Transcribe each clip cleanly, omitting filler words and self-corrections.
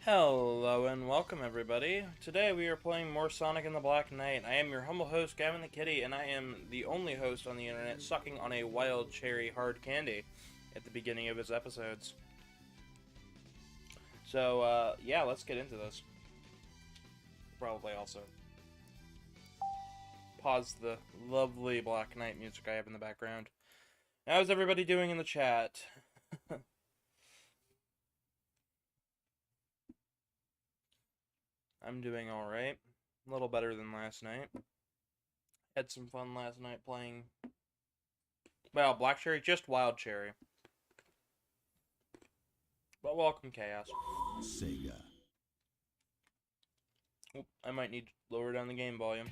Hello and welcome everybody. Today we are playing more Sonic and the Black Knight. I am your humble host, Gavin the Kitty, and I am the only host on the internet sucking on a wild cherry hard candy at the beginning of his episodes. So, yeah, let's get into this. Probably also pause the lovely Black Knight music I have in the background. How's everybody doing in the chat? I'm doing alright. A little better than last night. Had some fun last night playing... Well, Black Cherry, just Wild Cherry. But welcome, Chaos. Sega. Oop, I might need to lower down the game volume.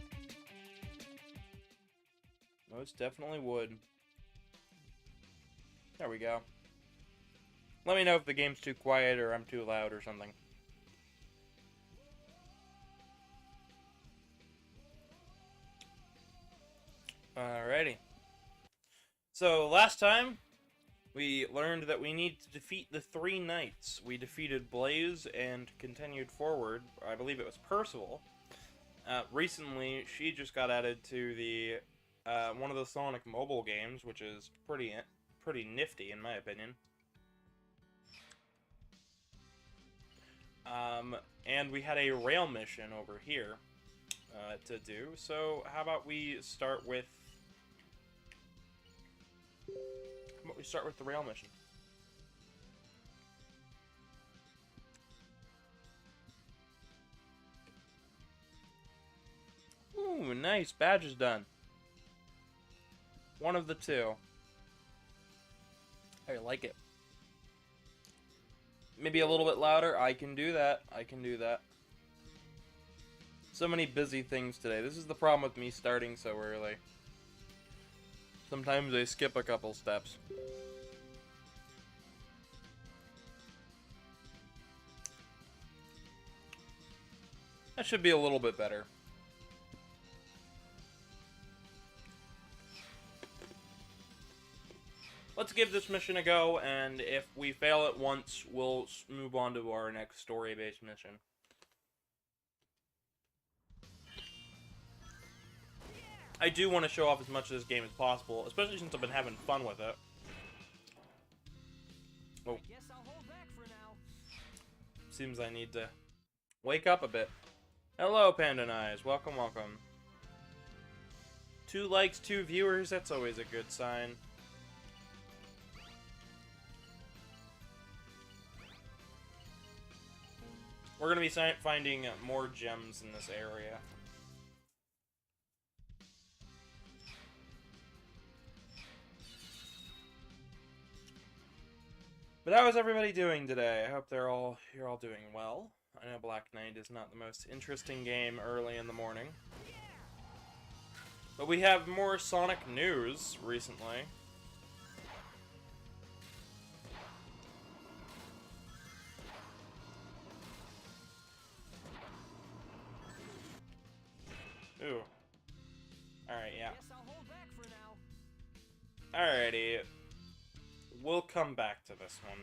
Most definitely would. There we go. Let me know if the game's too quiet or I'm too loud or something. Alrighty. So, last time, we learned that we need to defeat the three knights. We defeated Blaze and continued forward. I believe it was Percival. Recently, she just got added to the one of the Sonic mobile games, which is pretty nifty in my opinion. And we had a rail mission over here to do. So how about we start with the rail mission? Ooh, nice. Badge is done. One of the two. I like it. Maybe a little bit louder. I can do that. I can do that. So many busy things today. This is the problem with me starting so early. Sometimes I skip a couple steps. That should be a little bit better. Let's give this mission a go, and if we fail it once, we'll move on to our next story-based mission. I do want to show off as much of this game as possible, especially since I've been having fun with it. Oh. Seems I need to wake up a bit. Hello, Panda Eyes. Welcome, welcome. 2 likes, 2 viewers. That's always a good sign. We're going to be finding more gems in this area. But how is everybody doing today? I hope you're all doing well. I know Black Knight is not the most interesting game early in the morning. But we have more Sonic news recently. Ooh. Alright, yeah. Alrighty. We'll come back to this one.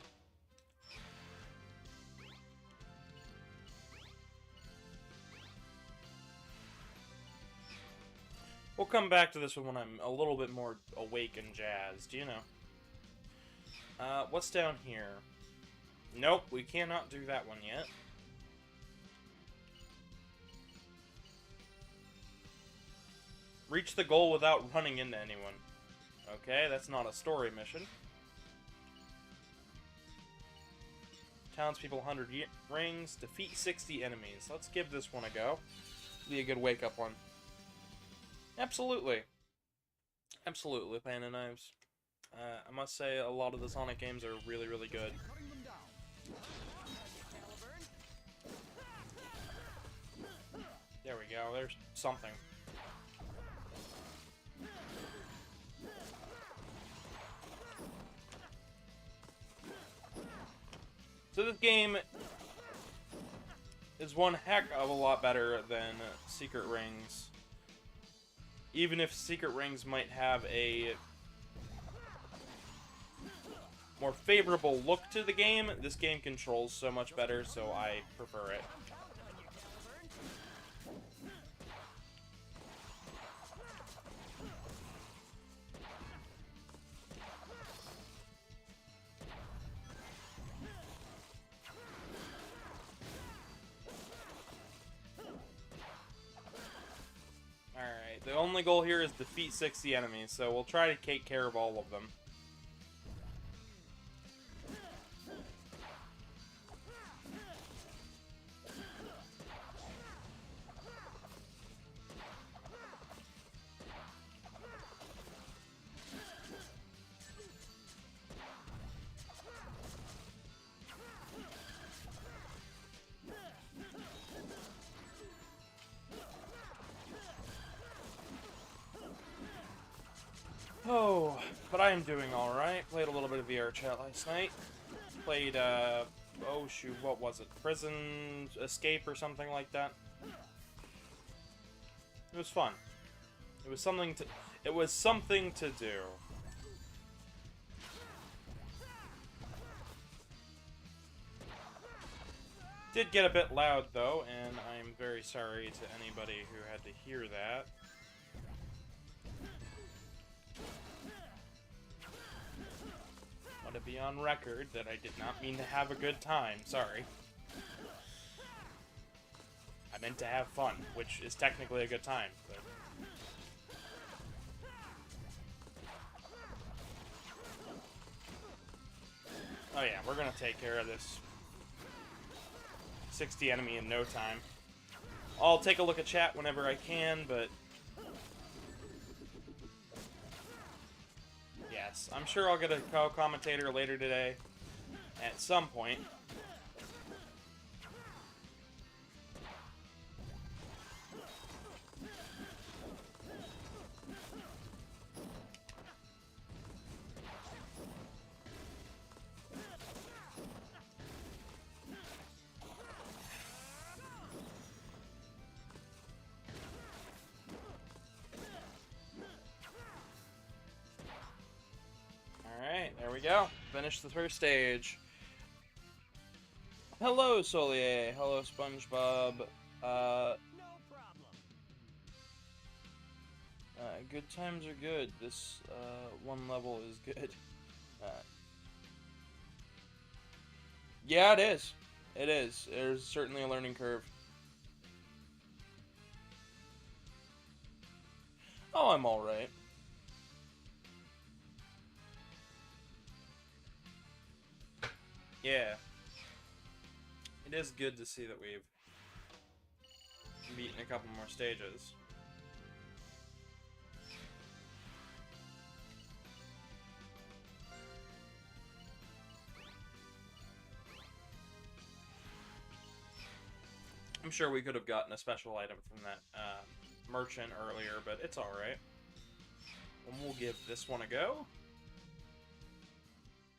We'll come back to this one when I'm a little bit more awake and jazzed, you know. What's down here? Nope, we cannot do that one yet. Reach the goal without running into anyone. Okay, that's not a story mission. Townspeople 100 rings, defeat 60 enemies. Let's give this one a go. Be a good wake-up one. Absolutely. Absolutely, Panda Knives. I must say, a lot of the Sonic games are really, really good. There we go, there's something. So this game is one heck of a lot better than Secret Rings. Even if Secret Rings might have a more favorable look to the game. This game controls so much better, so I prefer it. Alright, the only goal here is defeat 60 enemies, so we'll try to take care of all of them. Oh, but I am doing alright. Played a little bit of VR chat last night. Played, oh shoot, what was it? Prison Escape or something like that. It was fun. It was something to do. Did get a bit loud though, and I'm very sorry to anybody who had to hear that. To be on record that I did not mean to have a good time. Sorry. I meant to have fun, which is technically a good time, but... Oh yeah, we're gonna take care of this 60 enemy in no time. I'll take a look at chat whenever I can, but... Yes, I'm sure I'll get a co-commentator later today, at some point. Alright, there we go. Finished the first stage. Hello, Solier. Hello, SpongeBob. Good times are good. This, one level is good. Yeah, it is. It is. There's certainly a learning curve. Oh, I'm alright. Yeah. It is good to see that we've beaten a couple more stages. I'm sure we could have gotten a special item from that merchant earlier, but it's alright. And we'll give this one a go.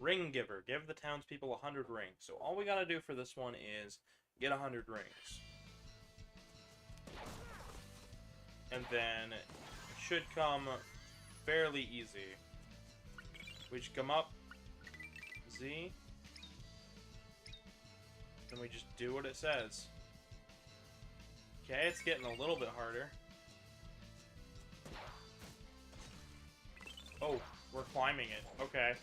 Ring Giver. Give the townspeople 100 rings. So all we gotta do for this one is get 100 rings. And then it should come fairly easy. We just come up, Z, then we just do what it says. Okay, it's getting a little bit harder. Oh, we're climbing it. Okay.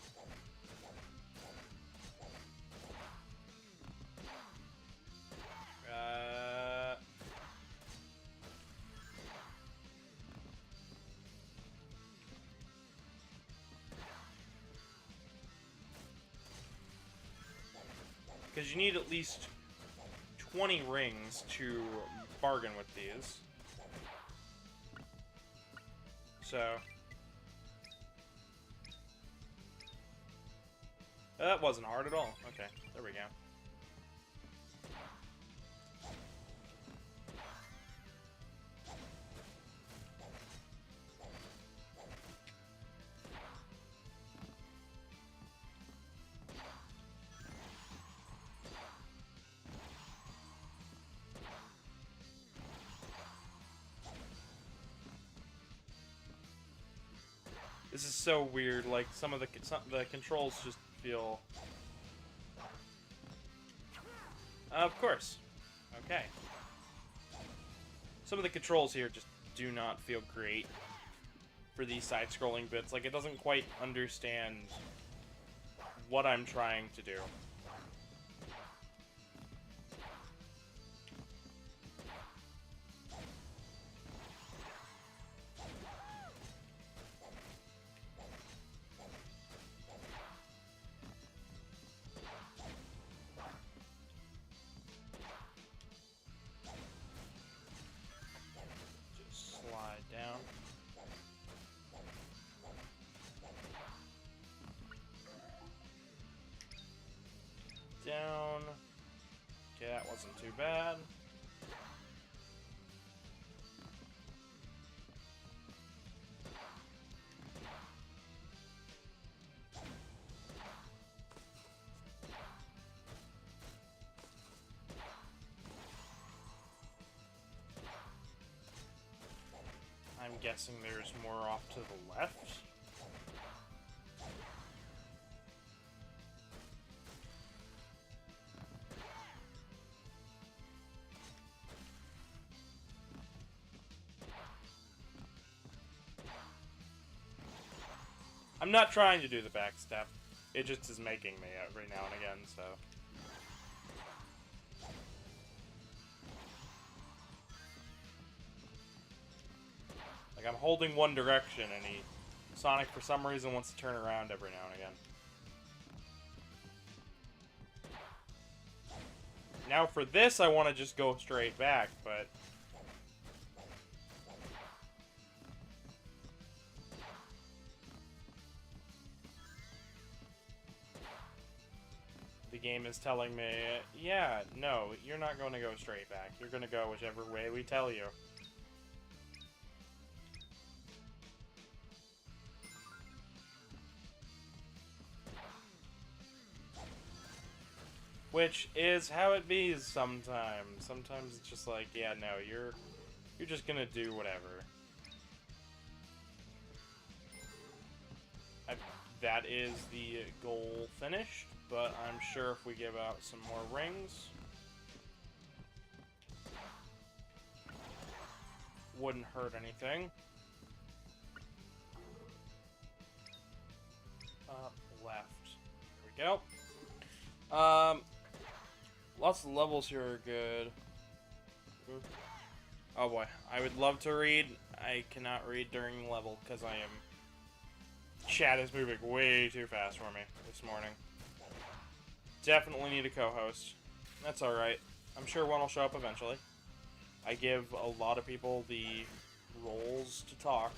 Because you need at least 20 rings to bargain with these. So... that wasn't hard at all. Okay, there we go. This is so weird, like, some of the controls just feel... Of course. Okay. Some of the controls here just do not feel great for these side-scrolling bits. Like, it doesn't quite understand what I'm trying to do. Down. Down. Okay, that wasn't too bad. I'm guessing there's more off to the left. I'm not trying to do the back step. It just is making me every now and again, so... Like, I'm holding one direction, and Sonic, for some reason, wants to turn around every now and again. Now, for this, I want to just go straight back, but... the game is telling me, yeah, no, you're not going to go straight back. You're going to go whichever way we tell you. Which is how it be sometimes. Sometimes it's just like, yeah, no, you're just gonna do whatever. That is the goal finished, but I'm sure if we give out some more rings, wouldn't hurt anything. Up, left. There we go. Lots of levels here are good. Oh boy, I would love to read. I cannot read during the level because I am... Chat is moving way too fast for me this morning. Definitely need a co-host. That's alright. I'm sure one will show up eventually. I give a lot of people the roles to talk.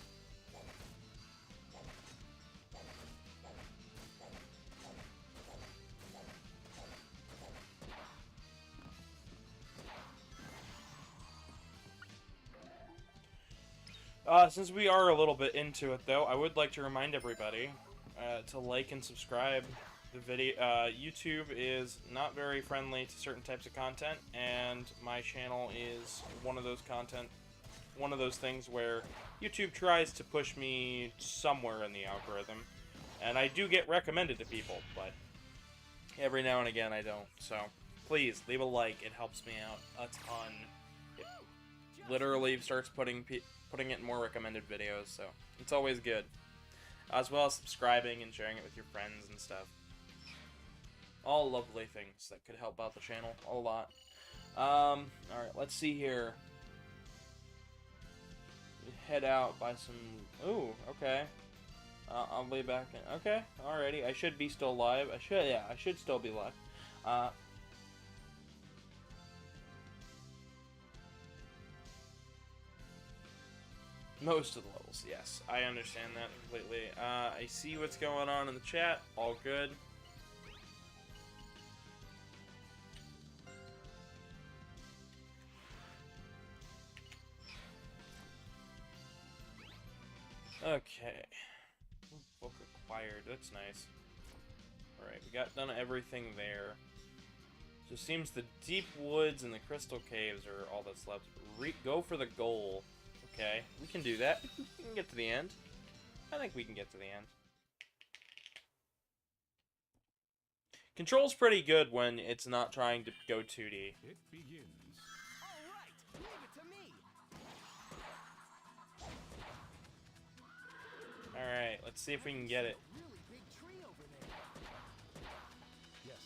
Since we are a little bit into it, though, I would like to remind everybody to like and subscribe the video. YouTube is not very friendly to certain types of content, and my channel is one of those things where YouTube tries to push me somewhere in the algorithm, and I do get recommended to people, but every now and again I don't. So please leave a like; it helps me out a ton. It literally starts putting it in more recommended videos, so it's always good. As well as subscribing and sharing it with your friends and stuff. All lovely things that could help out the channel a lot. Alright, let's see here. Head out by some... Ooh, okay. I'll be back in... Okay, alrighty. I should be still live. I should still be live. Most of the levels, yes. I understand that completely. I see what's going on in the chat. All good. Okay. Book acquired. That's nice. Alright, we got done everything there. Just seems the deep woods and the crystal caves are all that's left. Go for the goal. Okay, we can do that. We can get to the end. I think we can get to the end. Control's pretty good when it's not trying to go 2D. It begins. All right, leave it to me. Alright, let's see if we can get it. Really big tree over there. Yes,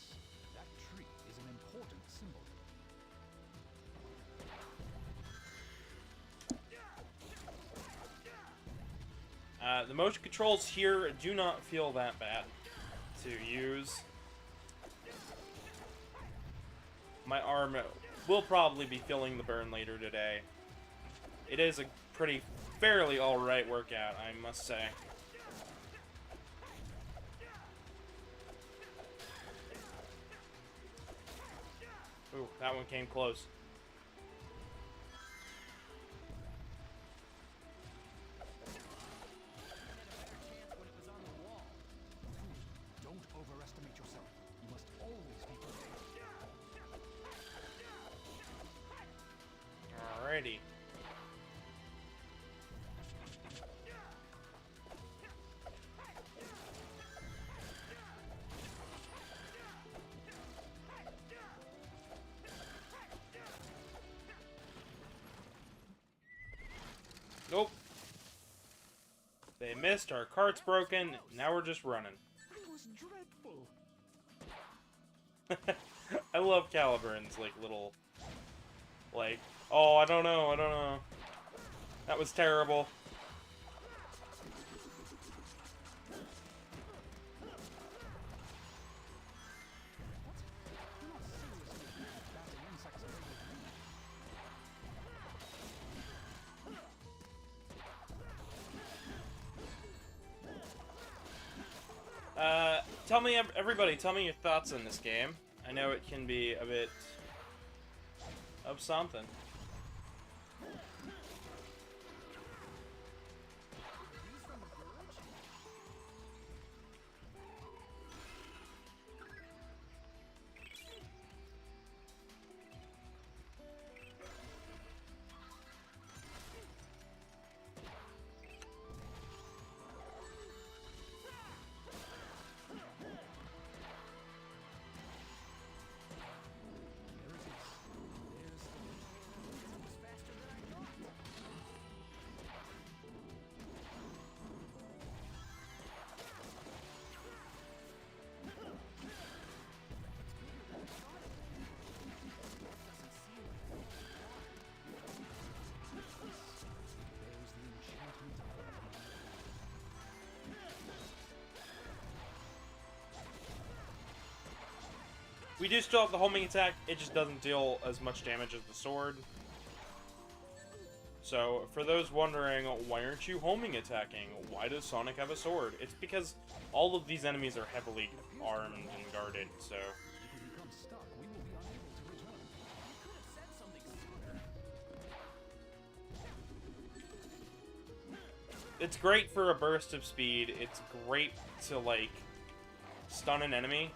that tree is an important symbol. The motion controls here do not feel that bad to use. My arm will probably be feeling the burn later today. It is a fairly alright workout, I must say. Ooh, that one came close. Don't overestimate yourself. You must always be prepared. Alrighty. Nope. They missed, our cart's broken, now we're just running. It was dreadful. I love Caliburn's, like, little... Like, oh, I don't know. That was terrible. Everybody, tell me your thoughts on this game. I know it can be a bit of something. We do still have the homing attack, it just doesn't deal as much damage as the sword. So, for those wondering, why aren't you homing attacking? Why does Sonic have a sword? It's because all of these enemies are heavily armed and guarded, so... If we become stuck, we will be unable to return. You could have said something sooner. It's great for a burst of speed, it's great to, like, stun an enemy.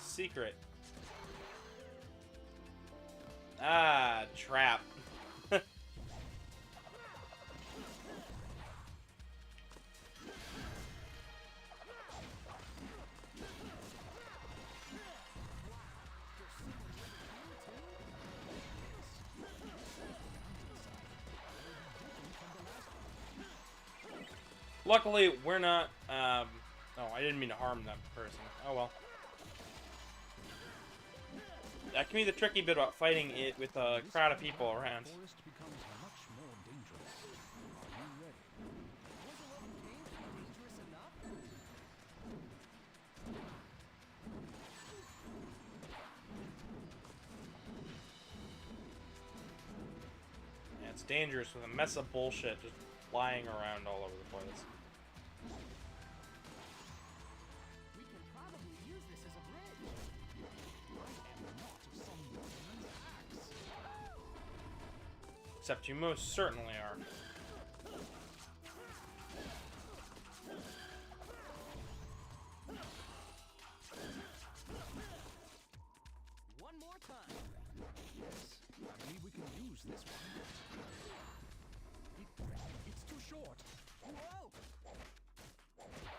Secret. Ah, trap. Luckily, we're not, oh, I didn't mean to harm that person. Oh well. That can be the tricky bit about fighting it with a crowd of people around. The forest becomes much more dangerous. Are you ready? Wasn't what came dangerous enough? Yeah, it's dangerous with a mess of bullshit just flying around all over the place. We can probably use this as a bridge. Except you most certainly are.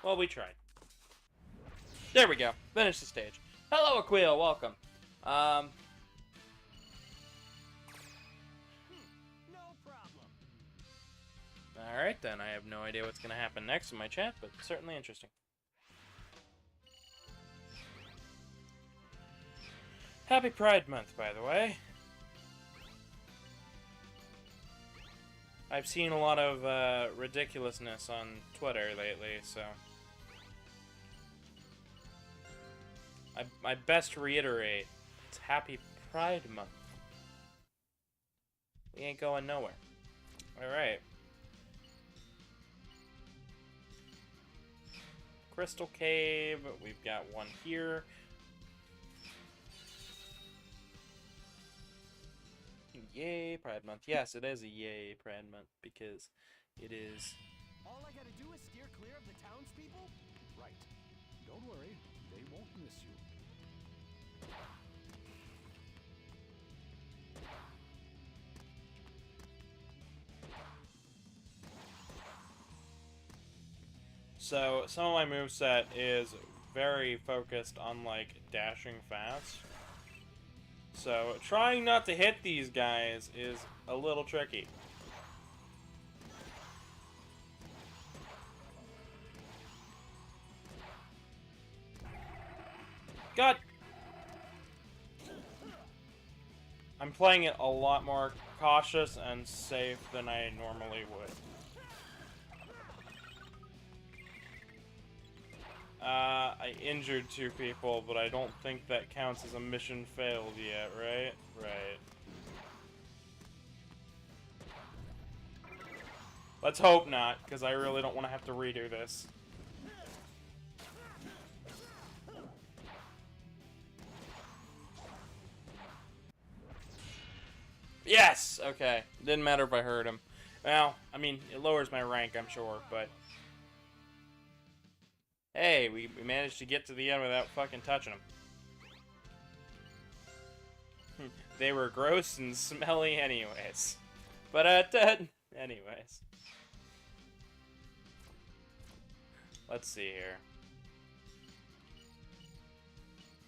Well, we tried. There we go. Finish the stage. Hello, Aquil. Welcome. No problem. Alright then. I have no idea what's going to happen next in my chat, but certainly interesting. Happy Pride Month, by the way. I've seen a lot of ridiculousness on Twitter lately, so... I best reiterate, it's Happy Pride Month. We ain't going nowhere. Alright. Crystal Cave, we've got one here. Yay, Pride Month. Yes, it is a yay Pride Month, because it is... All I gotta do is steer clear of the townspeople? Right. Don't worry, they won't miss you. So, some of my moveset is very focused on, like, dashing fast. So, trying not to hit these guys is a little tricky. God! I'm playing it a lot more cautious and safe than I normally would. I injured 2 people, but I don't think that counts as a mission failed yet, right? Right. Let's hope not, because I really don't want to have to redo this. Yes! Okay. Didn't matter if I hurt him. Well, I mean, it lowers my rank, I'm sure, but... Hey, we managed to get to the end without fucking touching them. They were gross and smelly anyways. But, anyways. Let's see here.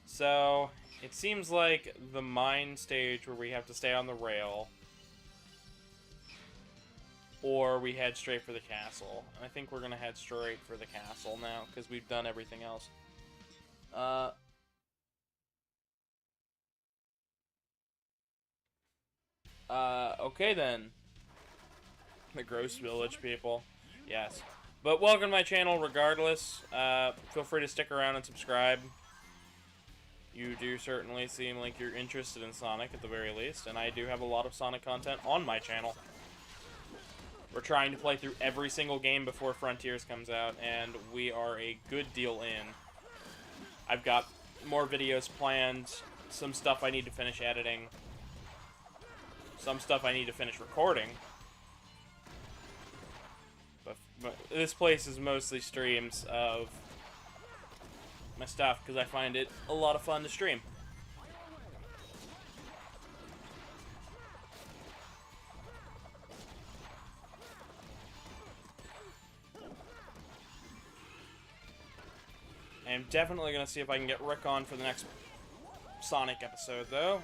So, it seems like the mine stage where we have to stay on the rail, or we head straight for the castle. And I think we're gonna head straight for the castle now, because we've done everything else. Okay then. The Gross Village people. Yes. But welcome to my channel regardless. Feel free to stick around and subscribe. You do certainly seem like you're interested in Sonic at the very least, and I do have a lot of Sonic content on my channel. We're trying to play through every single game before Frontiers comes out, and we are a good deal in. I've got more videos planned, some stuff I need to finish editing, some stuff I need to finish recording. But this place is mostly streams of my stuff, because I find it a lot of fun to stream. I'm definitely going to see if I can get Rick on for the next Sonic episode, though.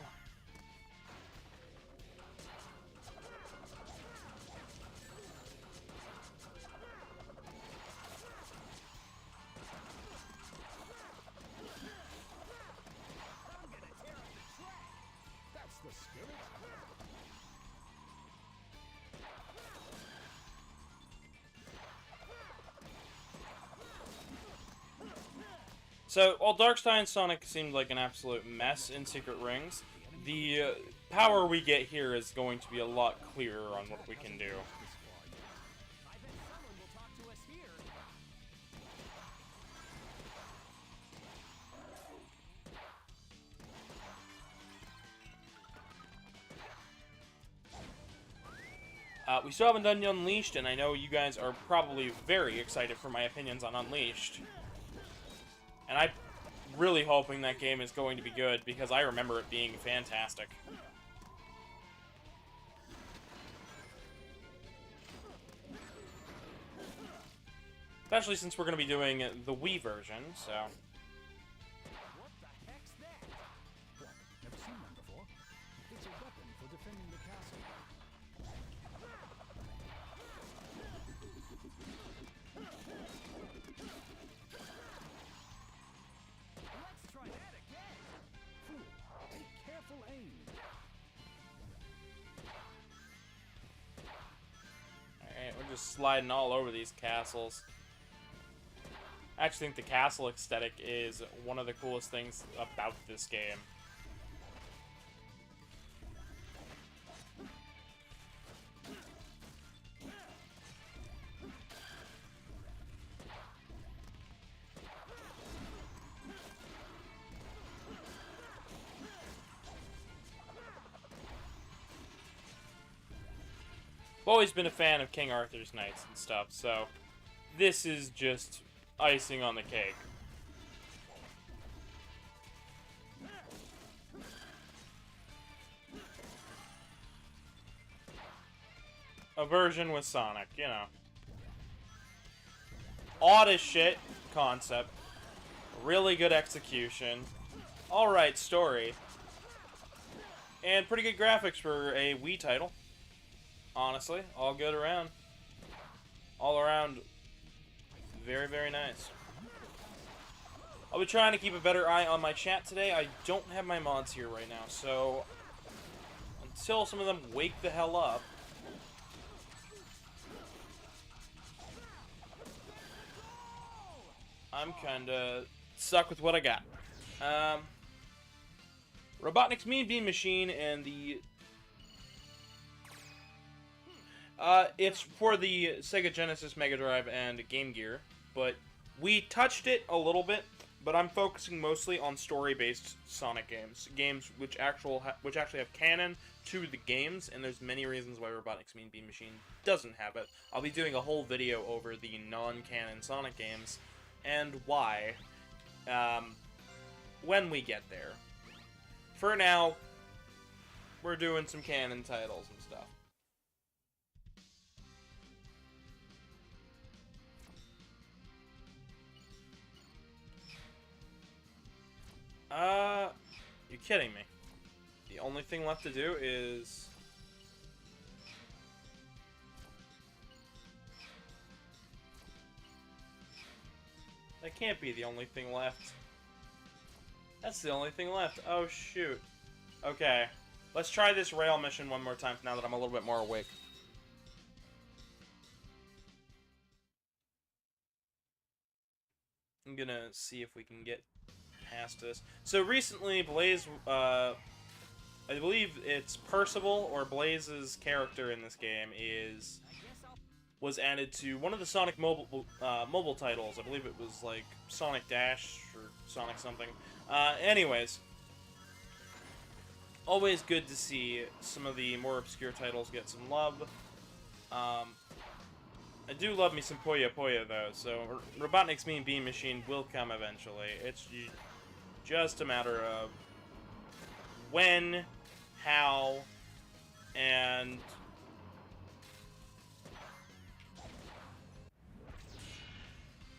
That's the spirit. So, while Darkstein Sonic seemed like an absolute mess in Secret Rings, the power we get here is going to be a lot clearer on what we can do. I bet someone will talk to us here. We still haven't done Unleashed, and I know you guys are probably very excited for my opinions on Unleashed. And I'm really hoping that game is going to be good, because I remember it being fantastic. Especially since we're going to be doing the Wii version, so... What the heck's that? What? Never seen that before? It's a weapon for defending the castle. Let's try that again. Fool, take careful aim. Alright, we're just sliding all over these castles. I actually think the castle aesthetic is one of the coolest things about this game. I've always been a fan of King Arthur's Knights and stuff, so this is just icing on the cake. A version with Sonic, you know. Odd as shit concept. Really good execution. Alright story. And pretty good graphics for a Wii title. Honestly, all good around. All around, very, very nice. I'll be trying to keep a better eye on my chat today. I don't have my mods here right now, so until some of them wake the hell up, I'm kinda stuck with what I got. Robotnik's Mean Bean Machine and the... it's for the Sega Genesis, Mega Drive, and Game Gear, but we touched it a little bit, but I'm focusing mostly on story-based Sonic games. Games which actually have canon to the games, and there's many reasons why Robotnik's Mean Bean Machine doesn't have it. I'll be doing a whole video over the non-canon Sonic games, and why, when we get there. For now, we're doing some canon titles and stuff. You're kidding me. The only thing left to do is... That can't be the only thing left. That's the only thing left. Oh, shoot. Okay. Let's try this rail mission one more time now that I'm a little bit more awake. I'm gonna see if we can get past this. So recently, Blaze, I believe it's Percival, or Blaze's character in this game, was added to one of the Sonic mobile titles. I believe it was like Sonic Dash or Sonic something. Anyways, always good to see some of the more obscure titles get some love. I do love me some Puyo Puyo though, so Robotnik's Mean Bean Machine will come eventually. It's just a matter of when, how, and...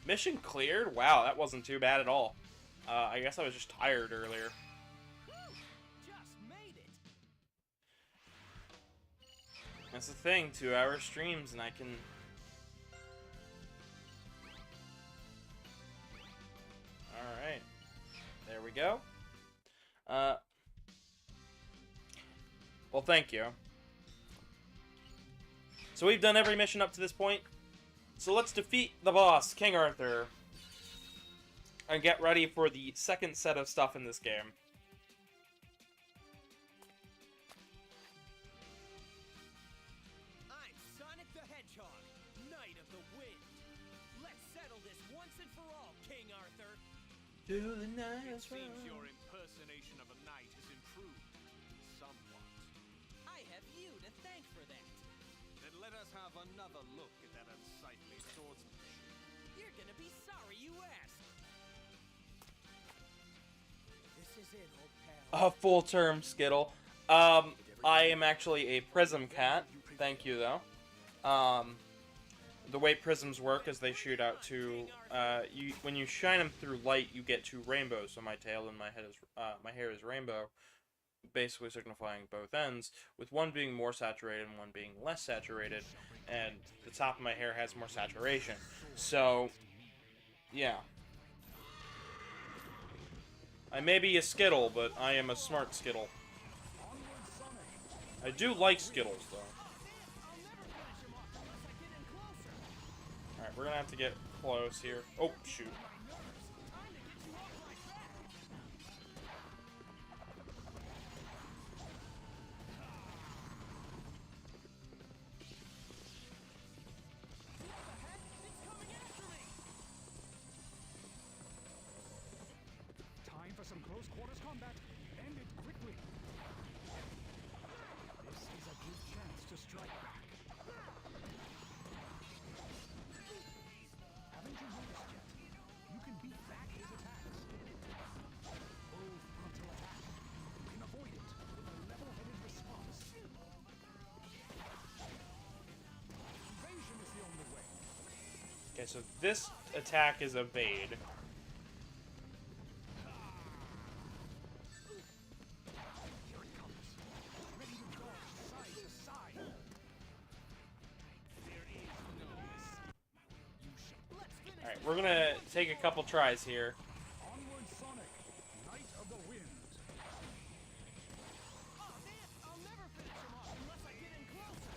Mission cleared? Wow, that wasn't too bad at all. I guess I was just tired earlier. Just made it. That's the thing, 2-hour streams and I can... Alright. There we go. Well, thank you. So we've done every mission up to this point. So let's defeat the boss, King Arthur. And get ready for the second set of stuff in this game. I'm Sonic the Hedgehog, Knight of the Wind. Let's settle this once and for all, King Arthur. Do the night It seems your impersonation of a knight has improved somewhat. I have you to thank for that. Then let us have another look at that unsightly swordsmanship. You're gonna be sorry you asked. This is it, old pal. A full-term Skittle. I am actually a Prism Cat. Thank you, though. the way prisms work is they shoot out to when you shine them through light, you get two rainbows. So my tail and my hair is rainbow, basically signifying both ends, with one being more saturated and one being less saturated, and the top of my hair has more saturation. So, yeah. I may be a Skittle, but I am a smart Skittle. I do like Skittles, though. Alright, we're gonna have to get close here. Oh, shoot. Time for some close quarters combat. End it quickly. This is a good chance to strike back. Haven't you noticed yet? You can beat back his attacks. Both frontal attack. You can avoid it with a level-headed response. Evasion is the only way. Okay, so this attack is evade. Here it comes. Ready to dodge side to side. There is no escape. You shall. Alright, we're gonna take a couple tries here. Onward, Sonic, Knight of the Wind. Oh, damn! I'll never finish him off unless I get in closer.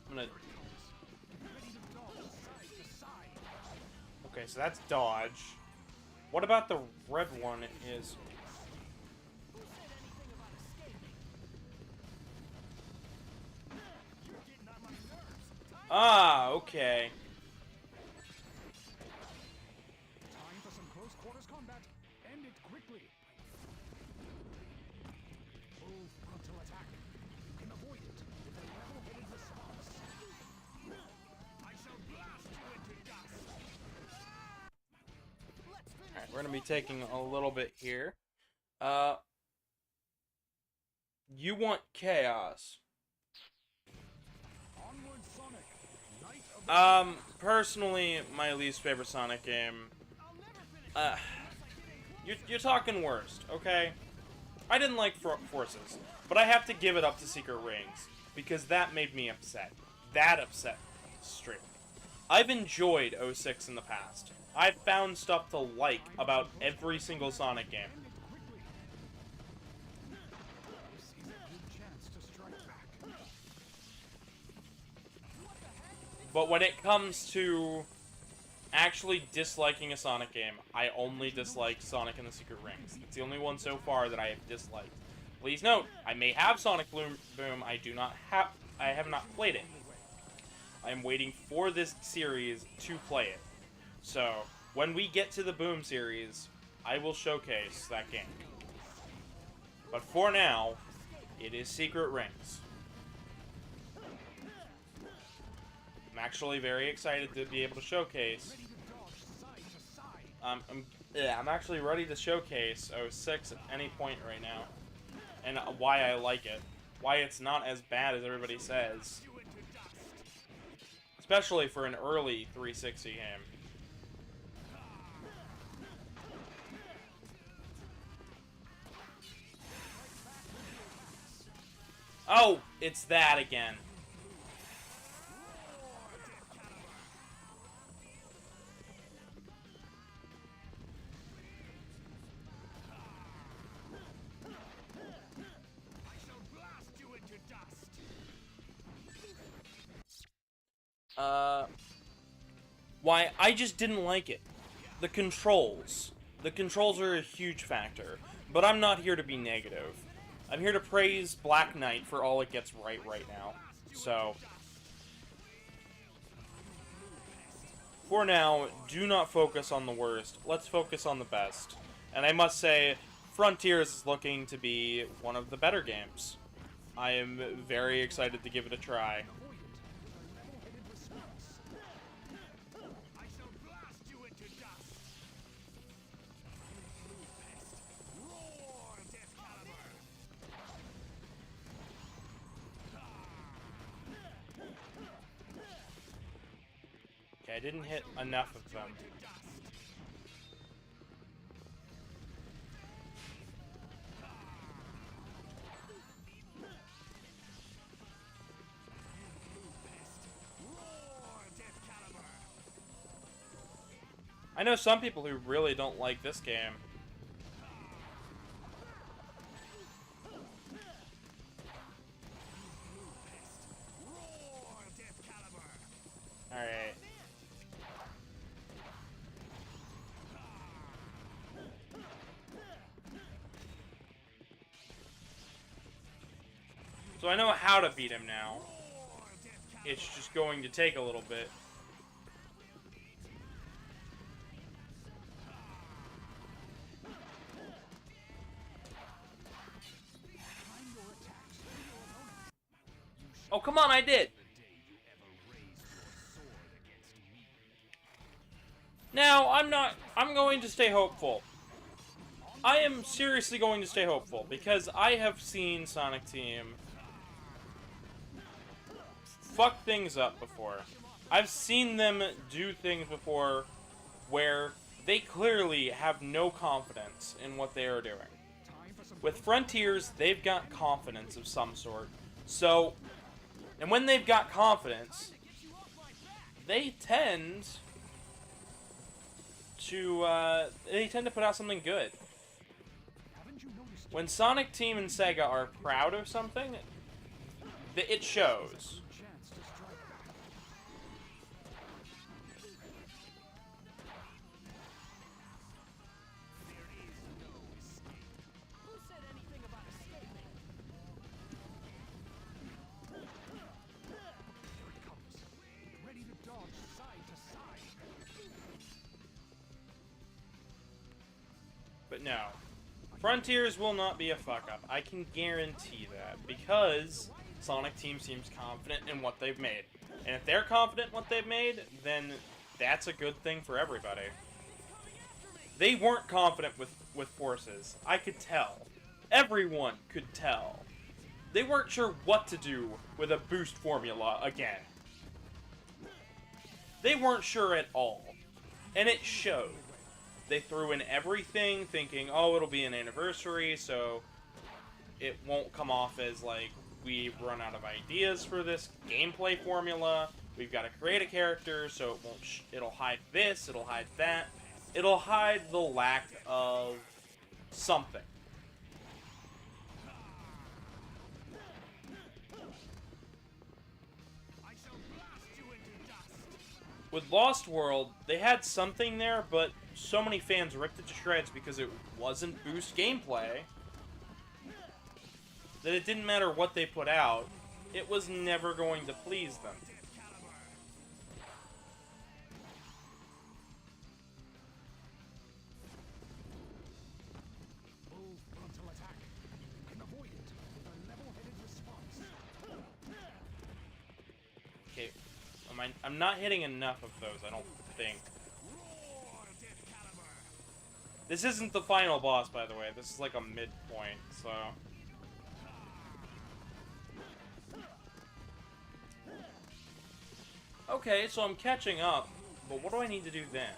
I'm gonna... Ready to dodge side to side. Okay, so that's dodge. What about the red one is... Who said anything about escaping? You're getting on my nerves. Ah, okay. Time for some close quarters combat. End it quickly. Full frontal attack. You can avoid it with a level-headed response. I shall blast you into dust. Let's finish. Alright, we're gonna be taking a little bit here. You want chaos. Onward, Sonic, Knight of the Personally, my least favorite Sonic game. I'll never finish. You're talking worst, okay? I didn't like Forces, but I have to give it up to Secret Rings, because that made me upset. That upset me, straight. I've enjoyed 06 in the past. I've found stuff to like about every single Sonic game. End it quickly. This is a good chance to strike back. But when it comes to actually disliking a Sonic game, I only dislike Sonic and the Secret Rings. It's the only one so far that I have disliked. Please note, I may have Sonic Boom. I have not played it. I am waiting for this series to play it. So, when we get to the Boom series, I will showcase that game. But for now, it is Secret Rings. I'm actually very excited to be able to showcase. Ready to dodge side to side. I'm actually ready to showcase 06 at any point right now, and why I like it, why it's not as bad as everybody says, especially for an early 360 game. Oh, it's that again. I shall blast you into dust. Why, I just didn't like it. The controls. The controls are a huge factor, but I'm not here to be negative. I'm here to praise Black Knight for all it gets right now. So, for now, do not focus on the worst. Let's focus on the best. And I must say, Frontiers is looking to be one of the better games. I am very excited to give it a try. I shall blast you into dust. Roar, Death Caliber. Okay, I didn't hit enough of them. I know some people who really don't like this game. Alright. So I know how to beat him now. It's just going to take a little bit. Oh, come on, I did! Now, I'm going to stay hopeful. I am seriously going to stay hopeful, because I have seen Sonic Team fuck things up before. I've seen them do things before where they clearly have no confidence in what they are doing. With Frontiers, they've got confidence of some sort. So, and when they've got confidence, they tend to put out something good. When Sonic Team and Sega are proud of something, it shows. But no, Frontiers will not be a fuck-up. I can guarantee that, because Sonic Team seems confident in what they've made. And if they're confident in what they've made, then that's a good thing for everybody. They weren't confident with Forces. I could tell. Everyone could tell. They weren't sure what to do with a boost formula again. They weren't sure at all. And it showed. They threw in everything thinking, oh, it'll be an anniversary, so it won't come off as, like, we've run out of ideas for this gameplay formula. We've got to create a character, so it won't it'll hide this, it'll hide that. It'll hide the lack of something. With Lost World, they had something there, but so many fans ripped it to shreds because it wasn't boost gameplay that it didn't matter what they put out, it was never going to please them. Okay, I'm not hitting enough of those, I don't think. This isn't the final boss, by the way. This is like a midpoint, so... Okay, so I'm catching up, but what do I need to do then?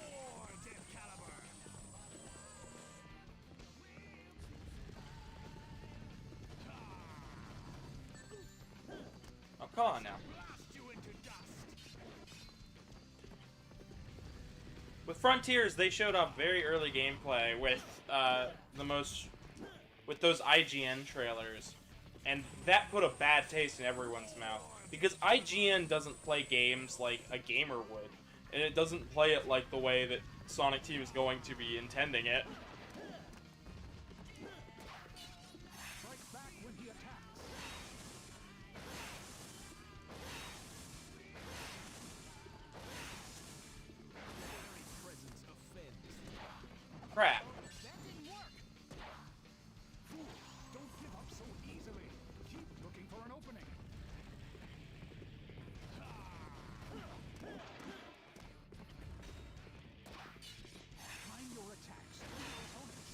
Oh, come on now. With Frontiers, they showed off very early gameplay with with those IGN trailers, and that put a bad taste in everyone's mouth because IGN doesn't play games like a gamer would, and it doesn't play it like the way that Sonic Team is going to be intending it. Crap. That didn't work. Fool, don't give up so easily. Keep looking for an opening. Time your attacks to your opponents.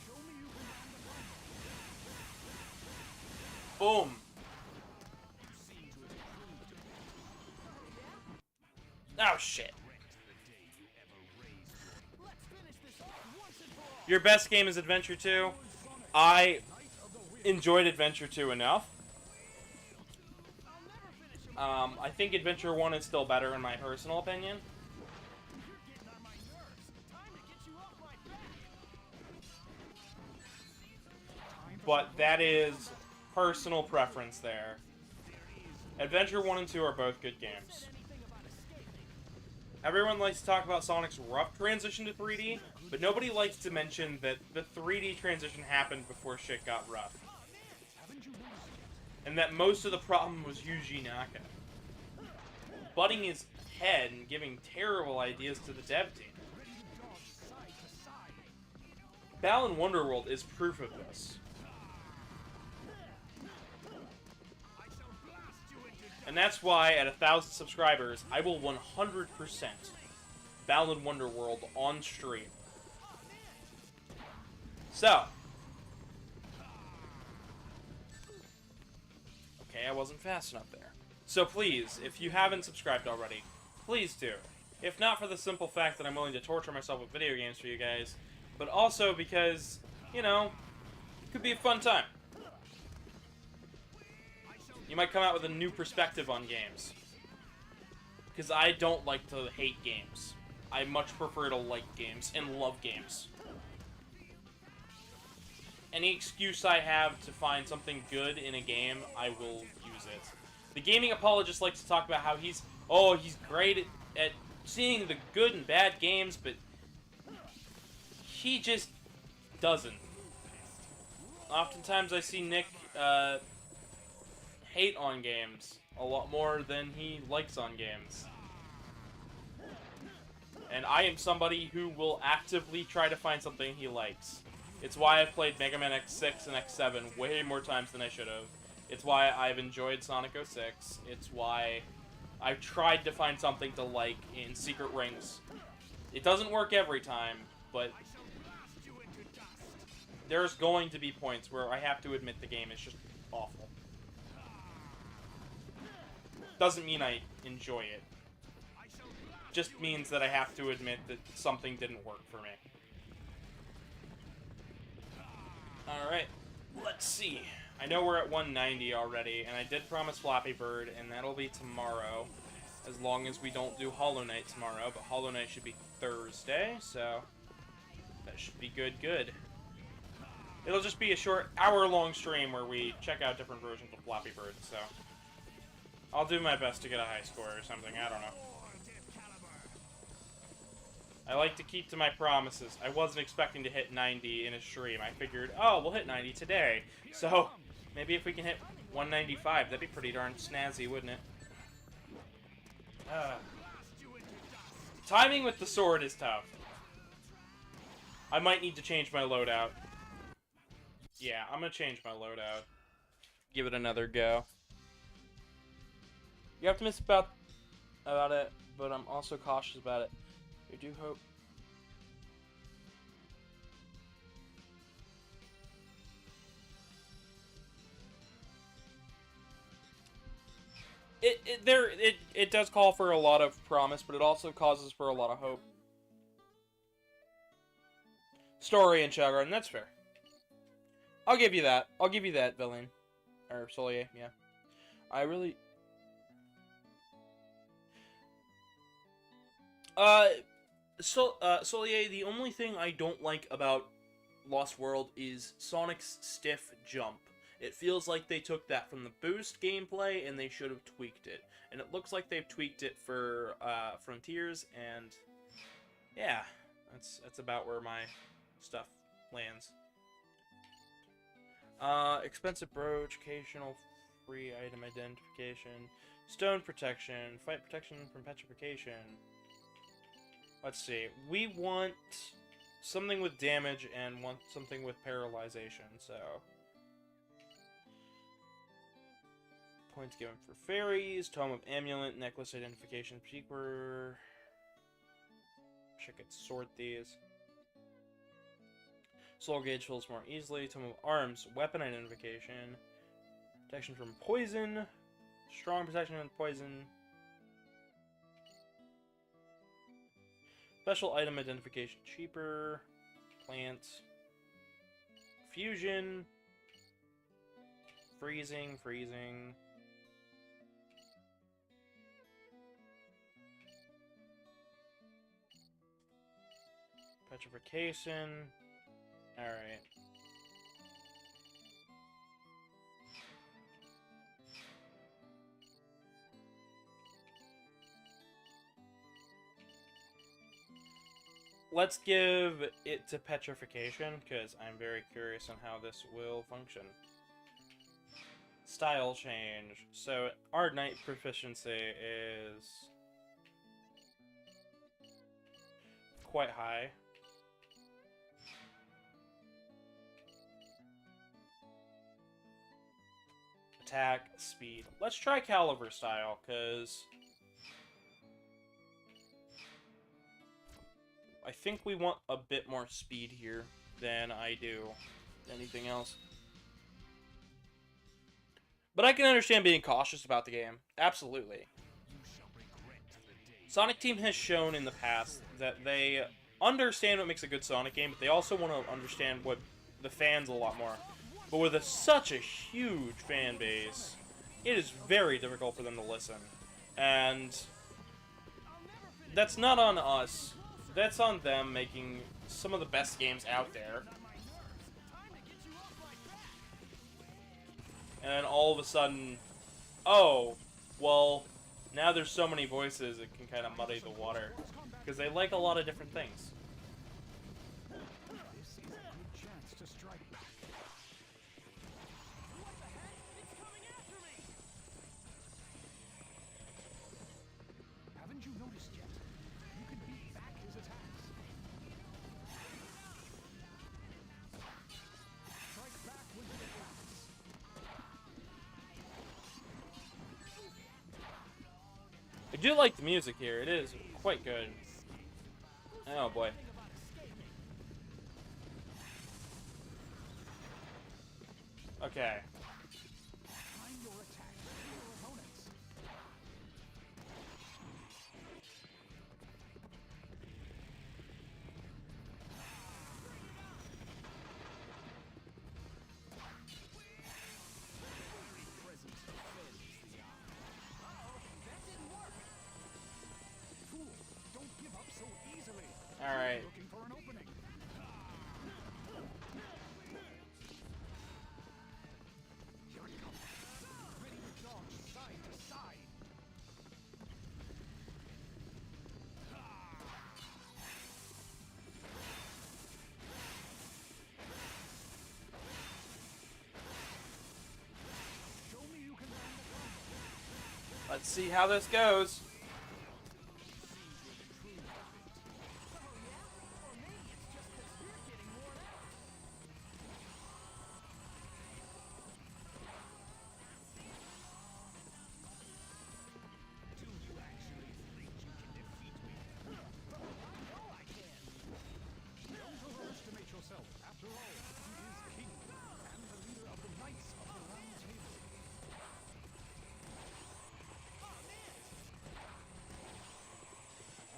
Show me you can land the bomb. Boom. Oh, shit. Let's finish this off once and for all. Your best game is Adventure 2. I enjoyed Adventure 2 enough. I'll never finish him. I think Adventure 1 is still better in my personal opinion. You're getting on my nerves. Time to get you off my back. But that is personal preference there. Adventure 1 and 2 are both good games. Anything about escaping. Everyone likes to talk about Sonic's rough transition to 3D, but nobody likes to mention that the 3D transition happened before shit got rough. And that most of the problem was Yuji Naka butting his head and giving terrible ideas to the dev team. Balan Wonderworld is proof of this. And that's why, at 1,000 subscribers, I will 100% Balan Wonderworld on stream. So. Okay, I wasn't fast enough there. So please, if you haven't subscribed already, please do. If not for the simple fact that I'm willing to torture myself with video games for you guys, but also because, you know, it could be a fun time. You might come out with a new perspective on games. Because I don't like to hate games. I much prefer to like games and love games. Any excuse I have to find something good in a game, I will use it. The gaming apologist likes to talk about how he's great at seeing the good and bad games, but he just doesn't. Oftentimes I see Nick hate on games a lot more than he likes on games. And I am somebody who will actively try to find something he likes. It's why I've played Mega Man X6 and X7 way more times than I should have. It's why I've enjoyed Sonic 06. It's why I've tried to find something to like in Secret Rings. It doesn't work every time, but there's going to be points where I have to admit the game is just awful. Doesn't mean I enjoy it. Just means that I have to admit that something didn't work for me. Alright, let's see. I know we're at 190 already, and I did promise Flappy Bird, and that'll be tomorrow. As long as we don't do Hollow Knight tomorrow, but Hollow Knight should be Thursday, so that should be good. It'll just be a short hour-long stream where we check out different versions of Flappy Bird, so I'll do my best to get a high score or something, I don't know. I like to keep to my promises. I wasn't expecting to hit 90 in a stream. I figured, oh, we'll hit 90 today. So, maybe if we can hit 195, that'd be pretty darn snazzy, wouldn't it? Timing with the sword is tough. I might need to change my loadout. Yeah, I'm gonna change my loadout. Give it another go. You're optimistic about it, but I'm also cautious about it. I do hope. It does call for a lot of promise, but it also causes for a lot of hope. Story and Chagrin, that's fair. I'll give you that. I'll give you that, Villain. Or Solier, yeah. I really... Solier, the only thing I don't like about Lost World is Sonic's stiff jump. It feels like they took that from the Boost gameplay and they should have tweaked it. And it looks like they've tweaked it for Frontiers, and yeah, that's about where my stuff lands. Expensive brooch, occasional free item identification, stone protection, fight protection from petrification. Let's see. We want something with damage and want something with paralyzation, so... Points given for fairies, Tome of Amulet, Necklace Identification, Secret... I could sort these. Soul Gauge fills more easily, Tome of Arms, Weapon Identification, Protection from Poison, Strong Protection from Poison... Special item identification cheaper. Plants. Fusion. Freezing. Petrification. Alright. Let's give it to petrification, because I'm very curious on how this will function. Style change. So, our knight proficiency is quite high. Attack, speed. Let's try Caliber style, because I think we want a bit more speed here than I do anything else. But I can understand being cautious about the game. Absolutely. Sonic Team has shown in the past that they understand what makes a good Sonic game, but they also want to understand what the fans a lot more. But with such a huge fan base, it is very difficult for them to listen. And that's not on us. That's on them making some of the best games out there. And then all of a sudden, oh, well, now there's so many voices it can kind of muddy the water. Because they like a lot of different things. This is a good chance to strike back. What the heck? It's coming after me! Haven't you noticed yet? You can beat back his attacks. Strike back when he attacks. I do like the music here. It is quite good. Oh boy. Okay. Time your attacks to your opponents. Fool, don't give up so easily. Alright. Looking for an opening. Here it comes. Ready to dodge side to side. Show me you can land the combo. Let's see how this goes. Do you actually think you can defeat me? No, I can. Don't overestimate yourself. After all, he is king and the leader of the Knights of the Round Table.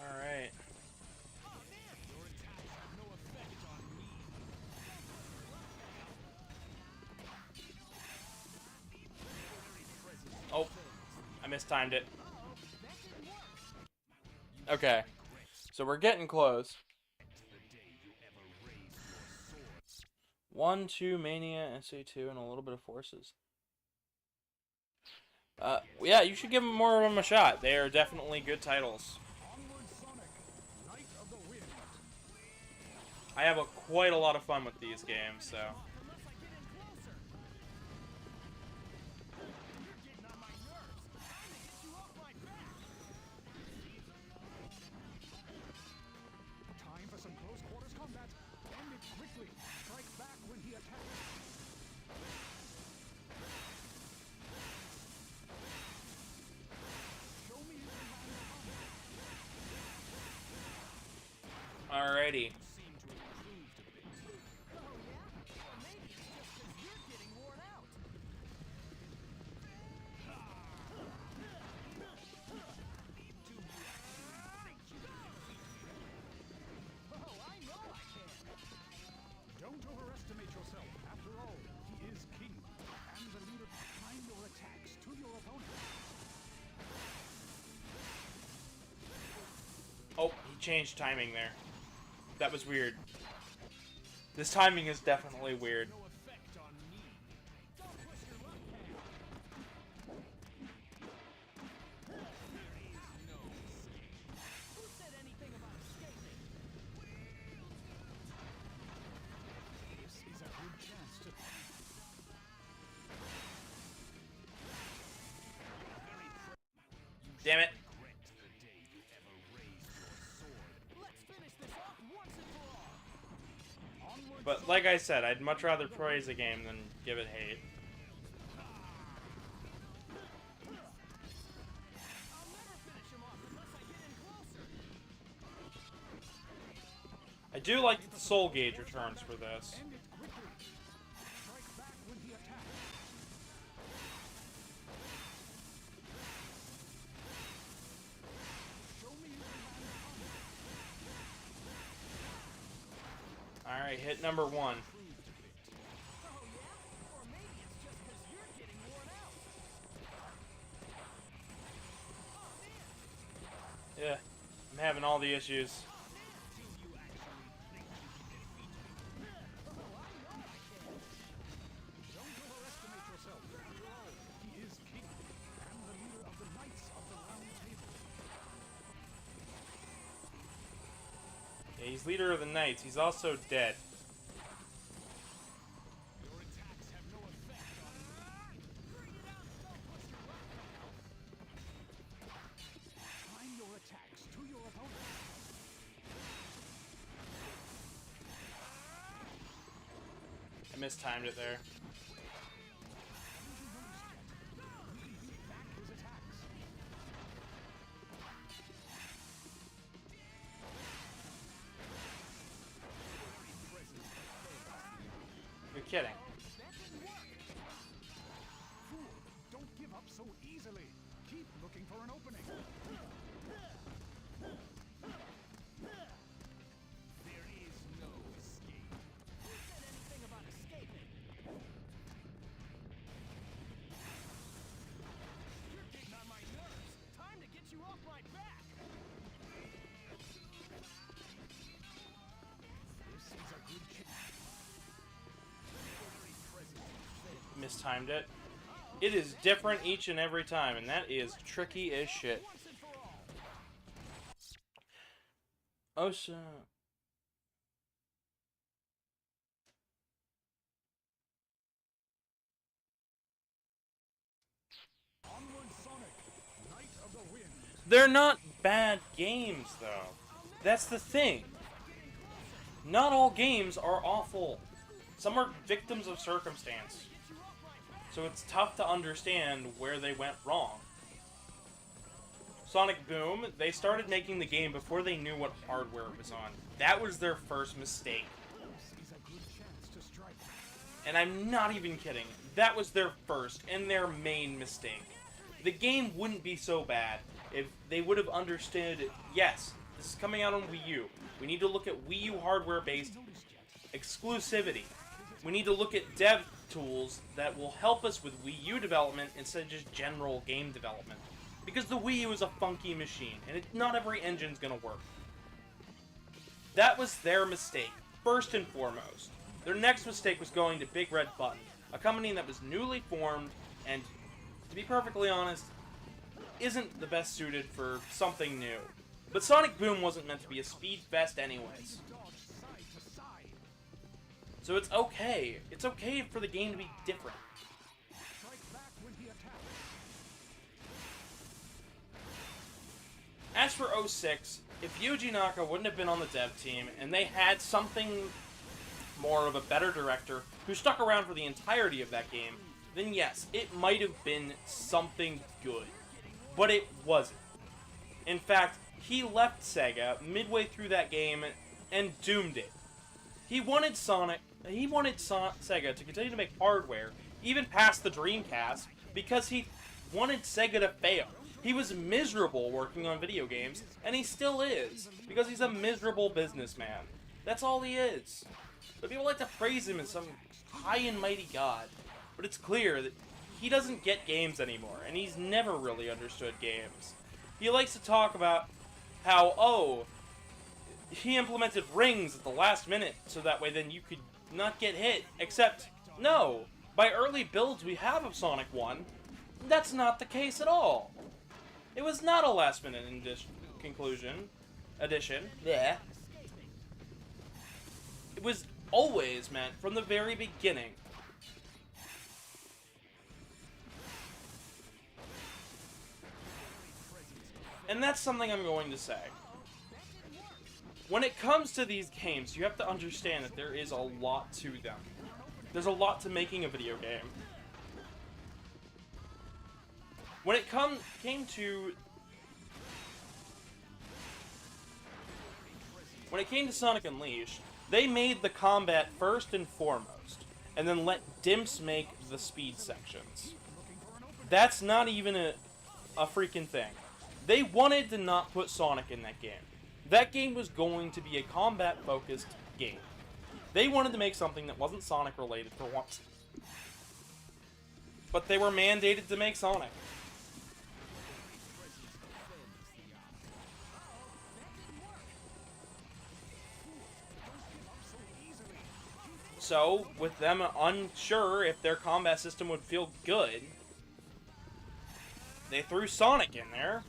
Alright. Your attacks have no effect on me. Oh, I mistimed it. Okay. So we're getting close. 1, 2, Mania, SA2, and a little bit of Forces. Yeah, you should give them more of them a shot. They are definitely good titles. Onward Sonic, Knight of the Wind. I have quite a lot of fun with these games, so. Unless I get in closer! You're getting on my nerves! Time to get you off my back! Time for some close quarters combat. End it quickly. Strike back when he attacks. Show me you can land a combo. Alrighty. Seem to have improved a bit. Oh yeah? Well, changed timing there. That was weird. This timing is definitely weird. No effect on me. Don't push your luck, Who said anything about escaping? This is a good chance to... Damn it. regret the day you ever raised your sword. Let's finish this off once and for all. Onward, But like I said, I'd much rather praise a game than give it hate. I'll never finish him off unless I get in closer. I do like that the soul gauge returns for this. end it quickly. Strike back when he attacks. Show me you can land combos. Alright, hit number 1. Oh yeah? Or maybe it's just because you're getting worn out. Oh man. Yeah, I'm having all the issues. Don't overestimate yourself. After all, he is king and the leader of the Knights of the Round Table. Yeah, he's leader of the Knights. He's also dead. Your attacks have no effect on me. Bring it on. Don't push your luck. Time your attacks to your opponent. I mistimed it there. Back his attacks. You're kidding. That didn't work. Fool, don't give up so easily. Keep looking for an opening. There is no escape. Who said anything about escaping? You're getting on my nerves. Time to get you off my back. This is a good chance. Very present. Mistimed it. It is different each and every time, and that is tricky as shit. Once and for all. Oh, so... Onward, Sonic, Knight of the Wind. They're not bad games, though. That's the thing. Not all games are awful. Some are victims of circumstance. So it's tough to understand where they went wrong. Sonic Boom, they started making the game before they knew what hardware it was on. That was their first mistake. This is a good chance to strike. And I'm not even kidding. That was their first and their main mistake. The game wouldn't be so bad if they would have understood, yes, this is coming out on Wii U. We need to look at Wii U hardware-based exclusivity. We need to look at dev tools that will help us with Wii U development instead of just general game development. Because the Wii U is a funky machine, and not every engine's gonna work. That was their mistake, first and foremost. Their next mistake was going to Big Red Button, a company that was newly formed, and, to be perfectly honest, isn't the best suited for something new. But Sonic Boom wasn't meant to be a speed fest anyways. Dodge side to side. So it's okay. It's okay for the game to be different. Strike back when he attacks. As for 06, if Yuji Naka wouldn't have been on the dev team, and they had something more of a better director who stuck around for the entirety of that game, then yes, it might have been something good. But it wasn't. In fact, he left Sega midway through that game and doomed it. He wanted Sega to continue to make hardware, even past the Dreamcast, because he wanted Sega to fail. He was miserable working on video games, and he still is, because he's a miserable businessman. That's all he is. But people like to praise him as some high and mighty god. But it's clear that he doesn't get games anymore, and he's never really understood games. He likes to talk about how, oh, he implemented rings at the last minute so that way then you could not get hit. Except, no. By early builds we have of Sonic 1, that's not the case at all. It was not a last minute addition. Yeah. It was always meant from the very beginning. And that's something I'm going to say. When it comes to these games, you have to understand that there is a lot to them. There's a lot to making a video game. When it came to Sonic Unleashed, they made the combat first and foremost, and then let dimps make the speed sections. That's not even a freaking thing. They wanted to not put Sonic in that game. That game was going to be a combat-focused game. They wanted to make something that wasn't Sonic-related for once. But they were mandated to make Sonic. So, with them unsure if their combat system would feel good, they threw Sonic in there.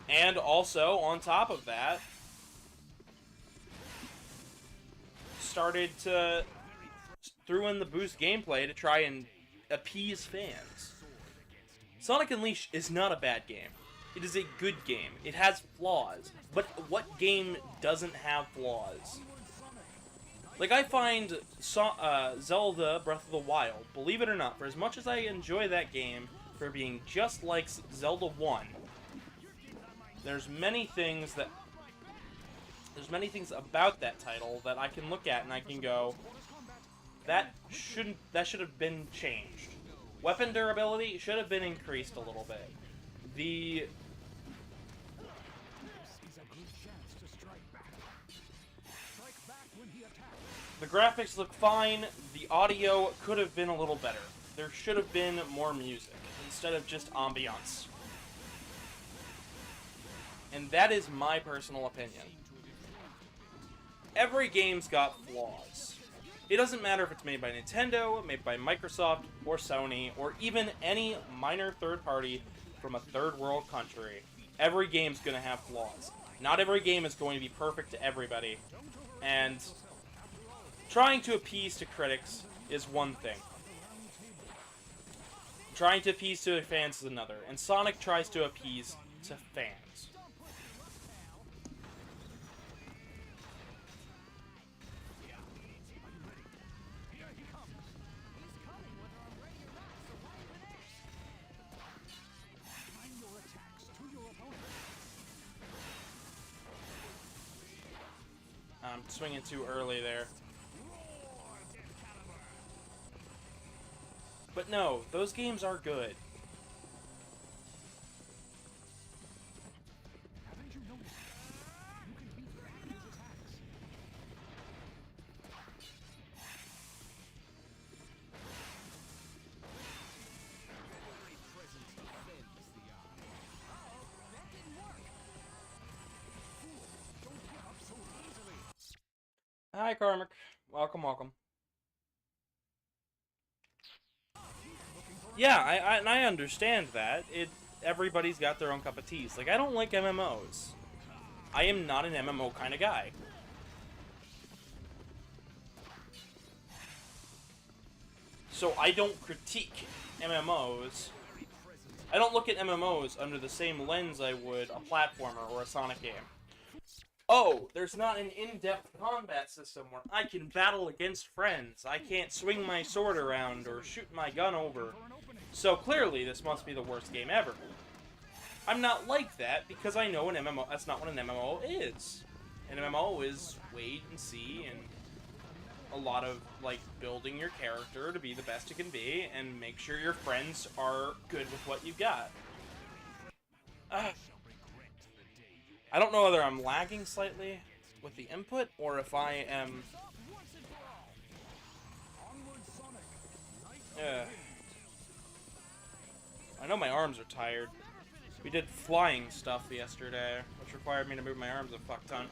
And also, on top of that, threw in the boost gameplay to try and appease fans. Sonic Unleashed is not a bad game. It is a good game. It has flaws. But what game doesn't have flaws? Like, I find Zelda Breath of the Wild, believe it or not, for as much as I enjoy that game for being just like Zelda 1, there's many things about that title that I can look at and I can go, that should have been changed. Weapon durability should have been increased a little bit. The graphics look fine. The audio could have been a little better. There should have been more music instead of just ambiance. And that is my personal opinion. Every game's got flaws. It doesn't matter if it's made by Nintendo, made by Microsoft, or Sony, or even any minor third party from a third world country. Every game's gonna have flaws. Not every game is going to be perfect to everybody. And trying to appease to critics is one thing. Trying to appease to fans is another. And Sonic tries to appease to fans. I'm swinging too early there. But no, those games are good. Haven't you noticed? You can beat the enemy's attacks. Very presence offends the eye. That didn't work. Don't give up so easily. Hi, Carmack. Welcome, welcome. Yeah, I understand that. Everybody's got their own cup of tea. Like, I don't like MMOs. I am not an MMO kind of guy. So I don't critique MMOs. I don't look at MMOs under the same lens I would a platformer or a Sonic game. Oh, there's not an in-depth combat system where I can battle against friends. I can't swing my sword around or shoot my gun over. So clearly, this must be the worst game ever. I'm not like that because I know an MMO. That's not what an MMO is. An MMO is wait and see and a lot of like building your character to be the best it can be and make sure your friends are good with what you got. I don't know whether I'm lagging slightly with the input or if I am. I know my arms are tired. We did flying stuff yesterday, which required me to move my arms a fuck ton.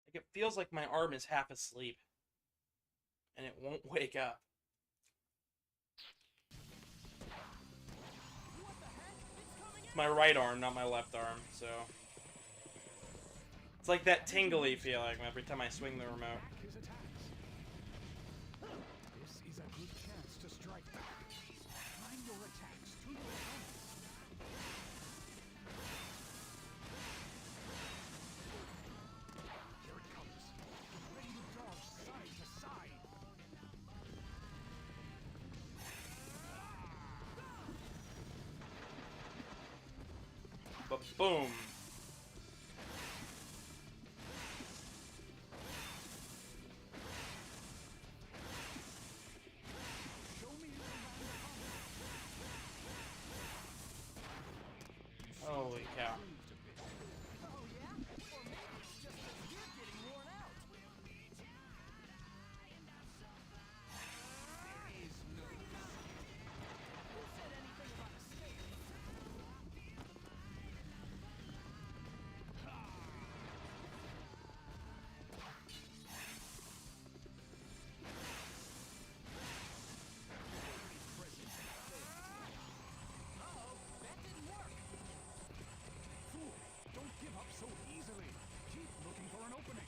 Like, it feels like my arm is half asleep. And it won't wake up. It's my right arm, not my left arm, so... It's like that tingly feeling every time I swing the remote. His attacks. This is a good chance to strike back. Time your attacks to your opponents. Here it comes. Ready to dodge side to side. Ba-boom. Show me you can land the combo. Holy cow. Proved a bit. Oh yeah? Or maybe it's just that you're getting worn out. There is no Who said anything about escape? Uh-oh, that didn't work. Fool, don't give up so easily. Keep looking for an opening.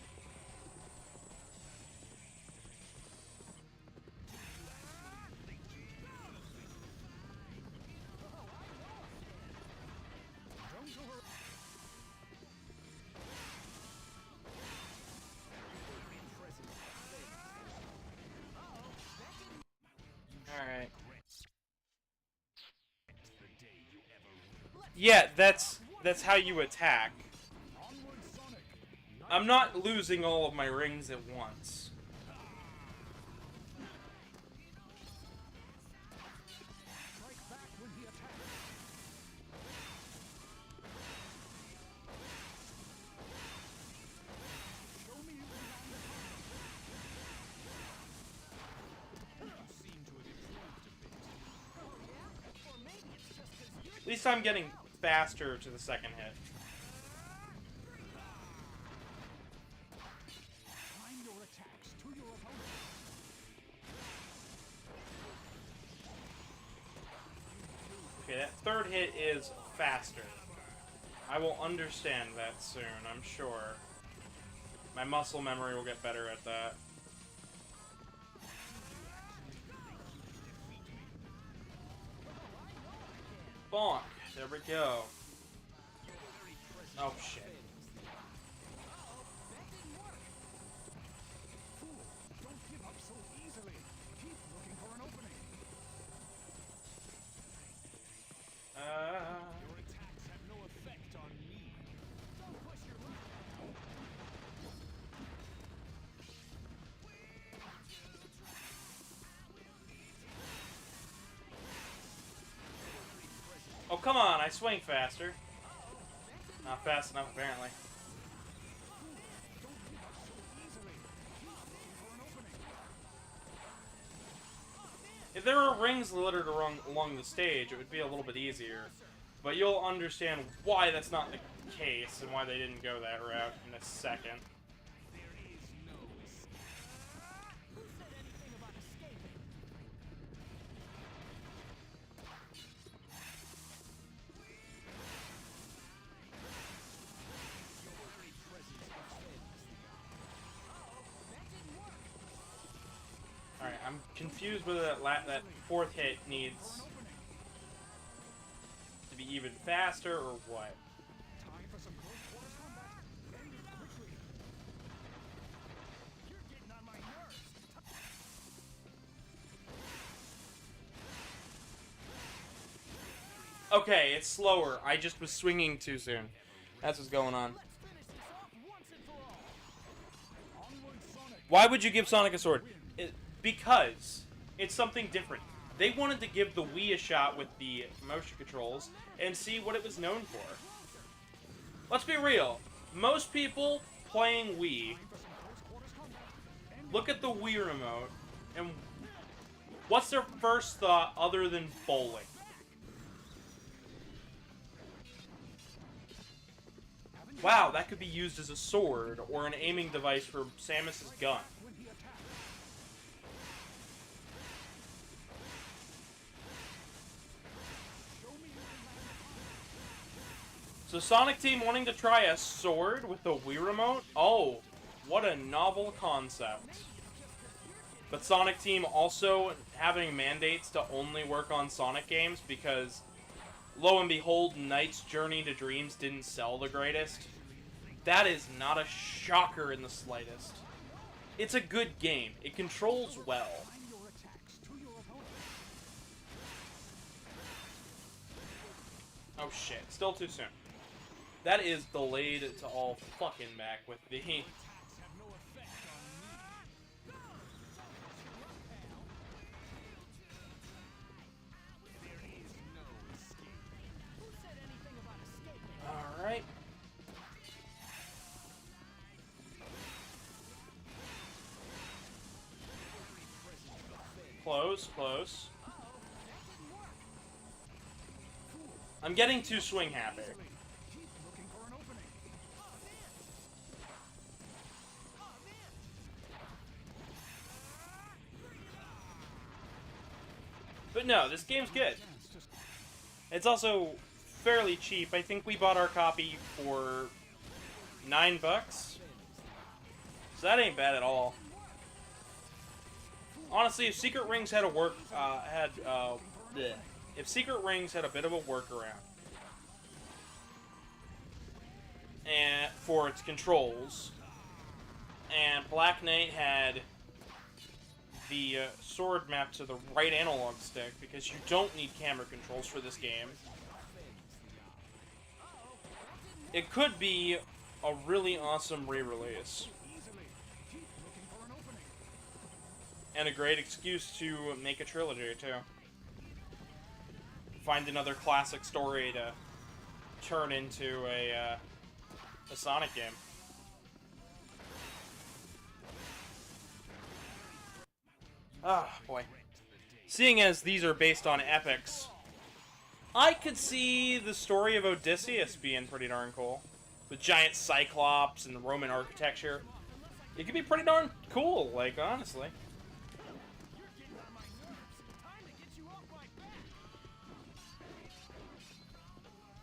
Don't over... Alright. Yeah, that's how you attack. Onward, Sonic. I'm not losing all of my rings at once. Strike back when he attacks. Show me you can land the combo. You seem to have improved a bit. Oh yeah? Or maybe it's just because you're At least I'm getting faster to the second hit. Time your attacks to your opponent. Okay, that third hit is faster. I will understand that soon, I'm sure. My muscle memory will get better at that. Bonk! There we go. Oh shit. Fool, don't give up so easily. Keep looking for an opening. Your attacks have no effect on me. don't push your limit. Oh, come on, I swing faster. Not fast enough, apparently. Don't give up so easily. Keep looking for an opening. If there were rings littered along the stage, it would be a little bit easier. But you'll understand why that's not the case and why they didn't go that route in a second. There is no escape. Who said anything about escaping? That didn't work. Alright, I'm confused whether that fourth hit needs to be even faster or what. Time for some close quarters combat. End it quickly. You're getting on my nerves. Okay, it's slower. I just was swinging too soon. That's what's going on. Let's finish this off once and for all. Onward, Sonic. Why would you give Sonic a sword? Because it's something different. They wanted to give the Wii a shot with the motion controls and see what it was known for. Let's be real. Most people playing Wii Time for some close quarters combat. End look at the Wii remote and what's their first thought other than bowling? Haven't Wow, that could be used as a sword or an aiming device for Samus's gun. When he attacks. Show me you can land. So Sonic Team wanting to try a sword with the Wii Remote? Oh, what a novel concept. But Sonic Team also having mandates to only work on Sonic games because, lo and behold, Knight's Journey to Dreams didn't sell the greatest. That is not a shocker in the slightest. It's a good game. It controls well. Align your attacks to your opponent. Oh shit, still too soon. That is delayed to all fucking back with the... Attacks have no effect on me. There is no escape. Who said anything about escaping? Alright. Close, close. I'm getting too swing happy. Keep looking for an opening. But no, this game's good. Chance to It's also fairly cheap. I think we bought our copy for $9. So that ain't bad at all. Honestly, if Secret Rings had a if Secret Rings had a bit of a workaround and for its controls, and Black Knight had the sword mapped to the right analog stick, because you don't need camera controls for this game, it could be a really awesome re-release. easily. Keep looking for an opening. And a great excuse to make a trilogy, too. Find another classic story to turn into a Sonic game. Ah, boy. Seeing as these are based on epics, I could see the story of Odysseus being pretty darn cool. With giant cyclops and Roman architecture. It could be pretty darn cool, like, honestly. You're getting on my nerves. Time to get you off my back.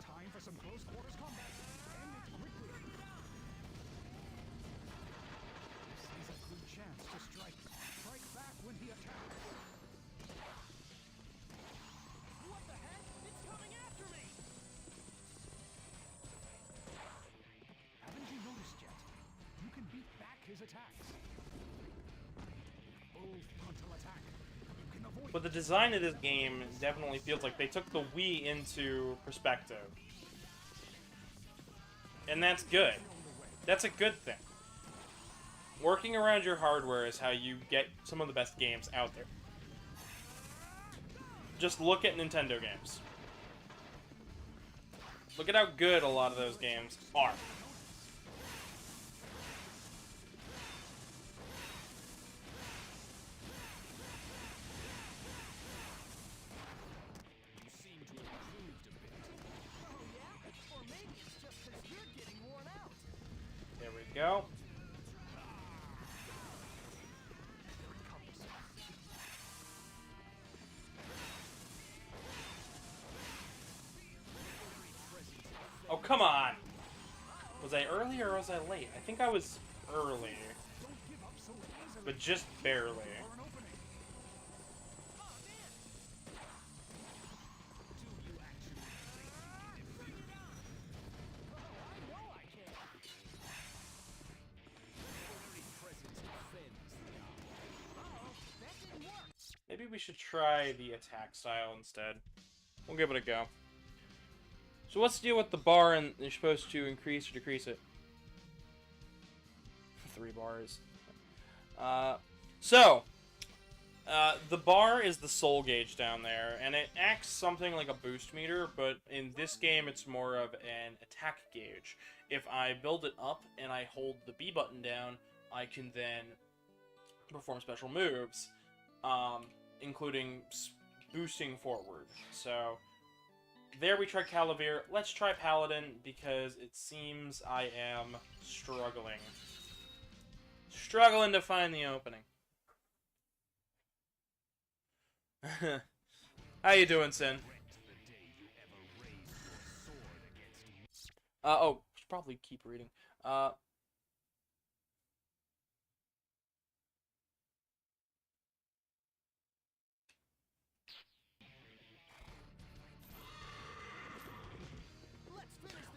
Time for some close quarters combat. End it quickly. This is a good chance to strike. Strike back when he attacks. What the heck? It's coming after me! Haven't you noticed yet? You can beat back his attacks. Full frontal attack. You can avoid. But the design of this game definitely feels like they took the Wii into perspective. And that's good. That's a good thing. Working around your hardware is how you get some of the best games out there. Just look at Nintendo games. Look at how good a lot of those games are. You seem to have improved a bit. Oh yeah? Or maybe it's just because you're getting worn out. There we go. Oh, come on! Was I early or was I late? I think I was early. Don't give up so easily. But just barely. For an opening. Do you actually think you can defeat me? Oh, I know I can. Very presence defends the eye. Uh-oh, that didn't work. Maybe we should try the attack style instead. We'll give it a go. So what's the deal with the bar, and you're supposed to increase or decrease it? 3 bars. The bar is the soul gauge down there, and it acts something like a boost meter, but in this game it's more of an attack gauge. If I build it up and I hold the B button down, I can then perform special moves, including boosting forward. So There we tried Calavir. Let's try Paladin, because it seems I am struggling. Struggling to find the opening. How you doing, Sin? Oh, should probably keep reading.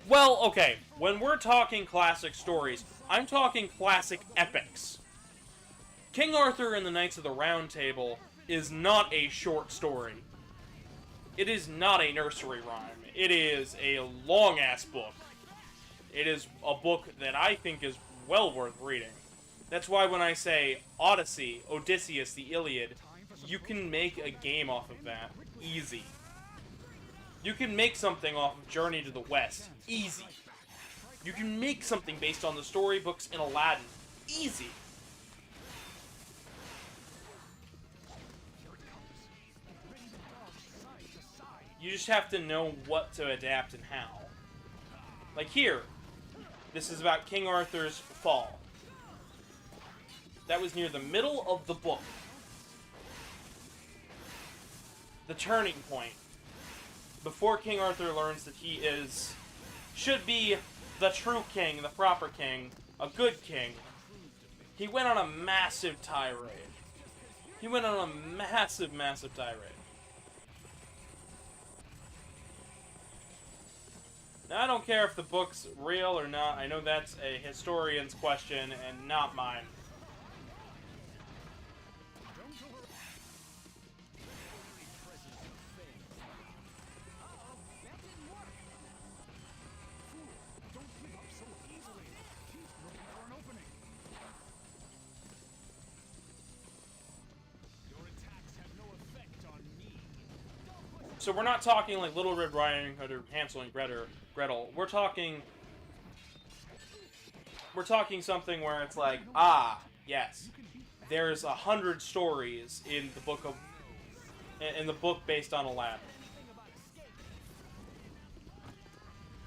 Well, okay, when we're talking classic stories, I'm talking classic epics. King Arthur and the Knights of the Round Table is not a short story. It is not a nursery rhyme. It is a long-ass book. It is a book that I think is well worth reading. That's why when I say Odyssey, Odysseus, the Iliad, you can make a game off of that. Easy. You can make something off of Journey to the West. Easy. You can make something based on the storybooks in Aladdin. Easy. You just have to know what to adapt and how. Like here, this is about King Arthur's fall. That was near the middle of the book. The turning point. Before King Arthur learns that he should be the true king, the proper king, a good king, he went on a massive tirade. He went on a massive, massive tirade. Now, I don't care if the book's real or not. I know that's a historian's question and not mine. So we're not talking like Little Red Riding Hood or Hansel and Gretel. We're talking something where it's like, ah, yes, there's 100 stories in the book based on Aladdin.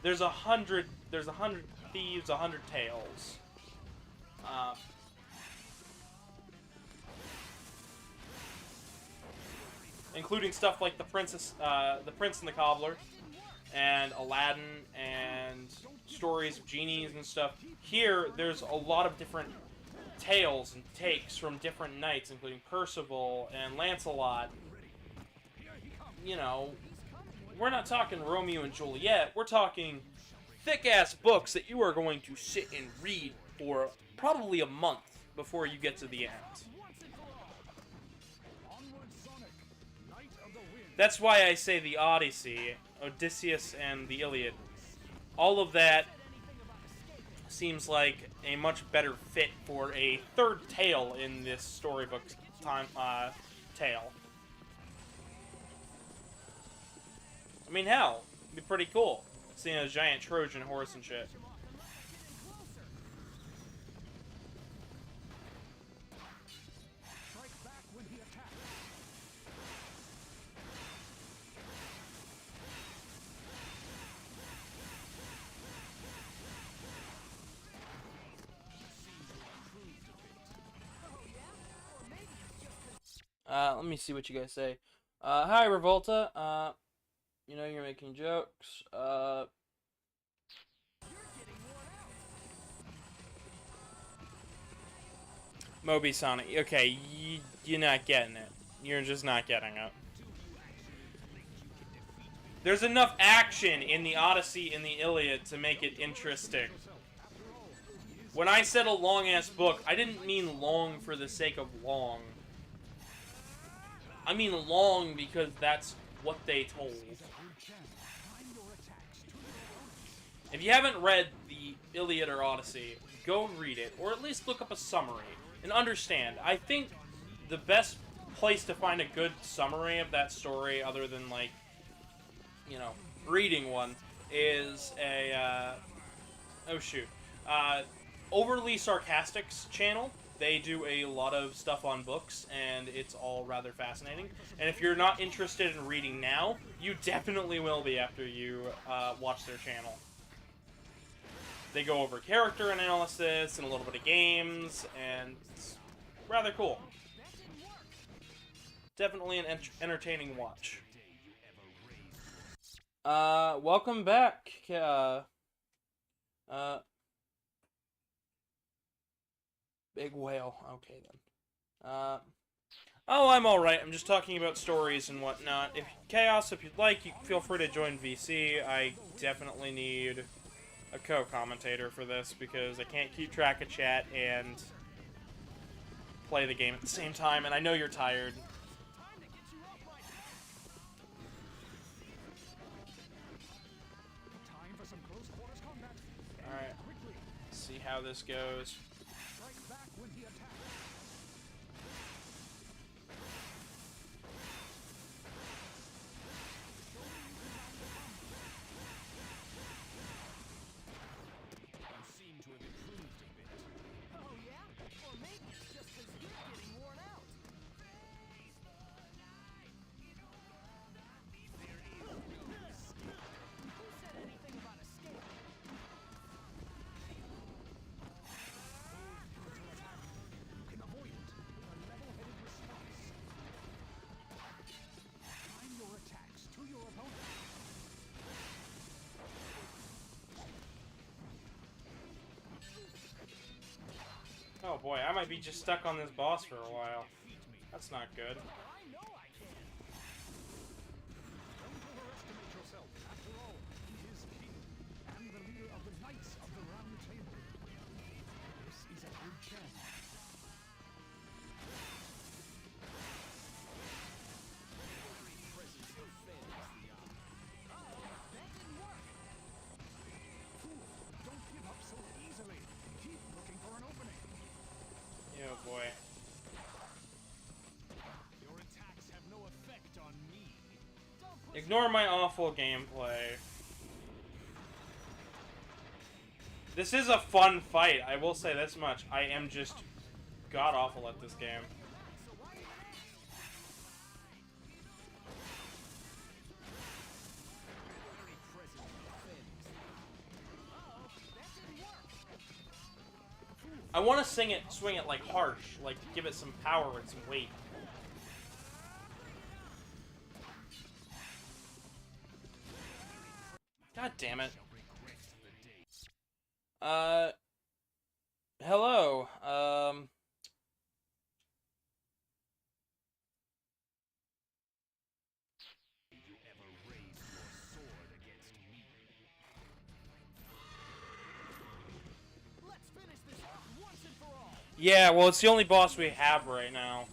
There's 100 thieves, 100 tales. Including stuff like the Prince and the Cobbler, and Aladdin, and stories of genies and stuff. Here, there's a lot of different tales and takes from different knights, including Percival and Lancelot. You know, we're not talking Romeo and Juliet. We're talking thick-ass books that you are going to sit and read for probably a month before you get to the end. That's why I say the Odyssey, Odysseus, and the Iliad. All of that seems like a much better fit for a third tale in this storybook tale. I mean, hell, it'd be pretty cool seeing a giant Trojan horse and shit. Let me see what you guys say. Hi, Revolta. You know you're making jokes. Moby Sonic. Okay, you're not getting it. You're just not getting it. There's enough action in the Odyssey and the Iliad to make it interesting. When I said a long-ass book, I didn't mean long for the sake of long. I mean long because that's what they told. If you haven't read the Iliad or Odyssey, go read it, or at least look up a summary, and understand. I think the best place to find a good summary of that story, other than, like, you know, reading one, is a, Overly Sarcastic's channel. they do a lot of stuff on books, and it's all rather fascinating. And if you're not interested in reading now, you definitely will be after you watch their channel. They go over character analysis and a little bit of games, and it's rather cool. Definitely an entertaining watch. Welcome back. Big whale. Okay, then. Oh, I'm alright. I'm just talking about stories and whatnot. If Chaos, if you'd like, you feel free to join VC. I definitely need a co-commentator for this, because I can't keep track of chat and play the game at the same time, and I know you're tired. Alright. See how this goes. Oh boy, I might be just stuck on this boss for a while. That's not good. Oh boy. Your attacks have no effect on me. Ignore my awful gameplay. This is a fun fight, I will say this much. I am just god-awful at this game. I want to swing it like harsh, like give it some power and some weight. God damn it. Hello. Yeah, well, it's the only boss we have right now.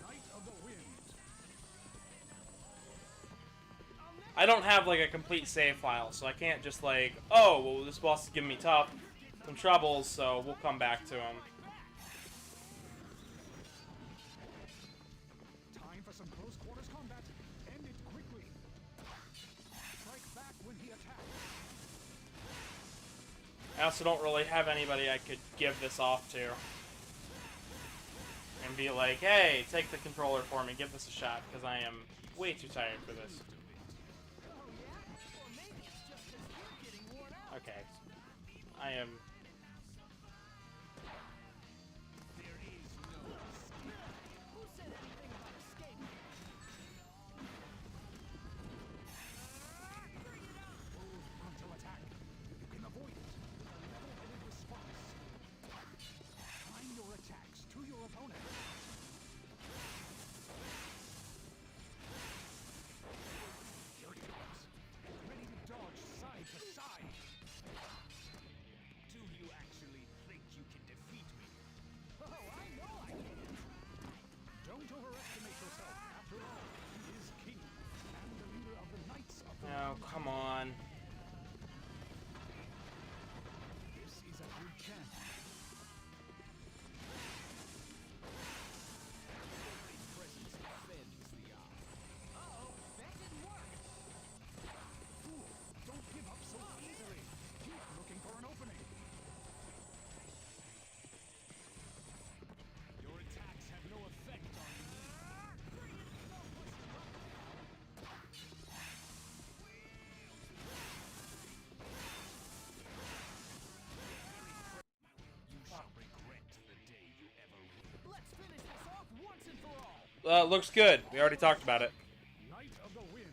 I don't have, like, a complete save file, so I can't just, like, oh, well, this boss is giving me some troubles, so we'll come back to him. Time for some close quarters combat. End it quickly. Strike back when he attacks. I also don't really have anybody I could give this off to. And be like, hey, take the controller for me, give this a shot, because I am way too tired for this. Okay. I am... looks good. We already talked about it. Night of the Wind.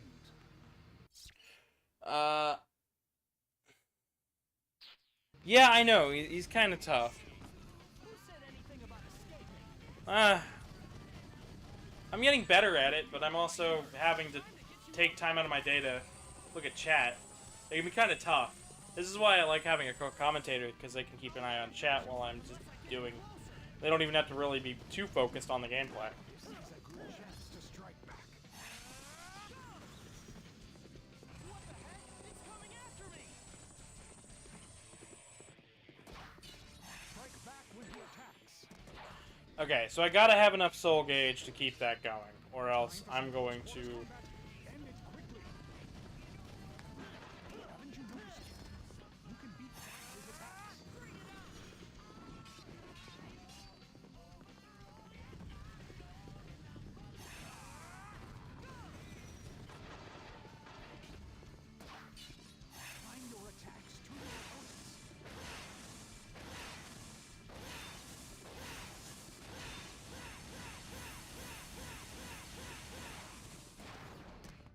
Yeah, I know. He's kind of tough. Who said anything about escaping? I'm getting better at it, but I'm also having to take time out of my day to look at chat. It can be kind of tough. This is why I like having a commentator, because they can keep an eye on chat while I'm just doing... They don't even have to really be too focused on the gameplay. This is a good chance to strike back. What the heck? It's coming after me! Strike back when he attacks. Okay, so I gotta have enough soul gauge to keep that going, or else I'm going to... End it quickly. Haven't you noticed? You can beat his attacks. Time your attacks to your opponents.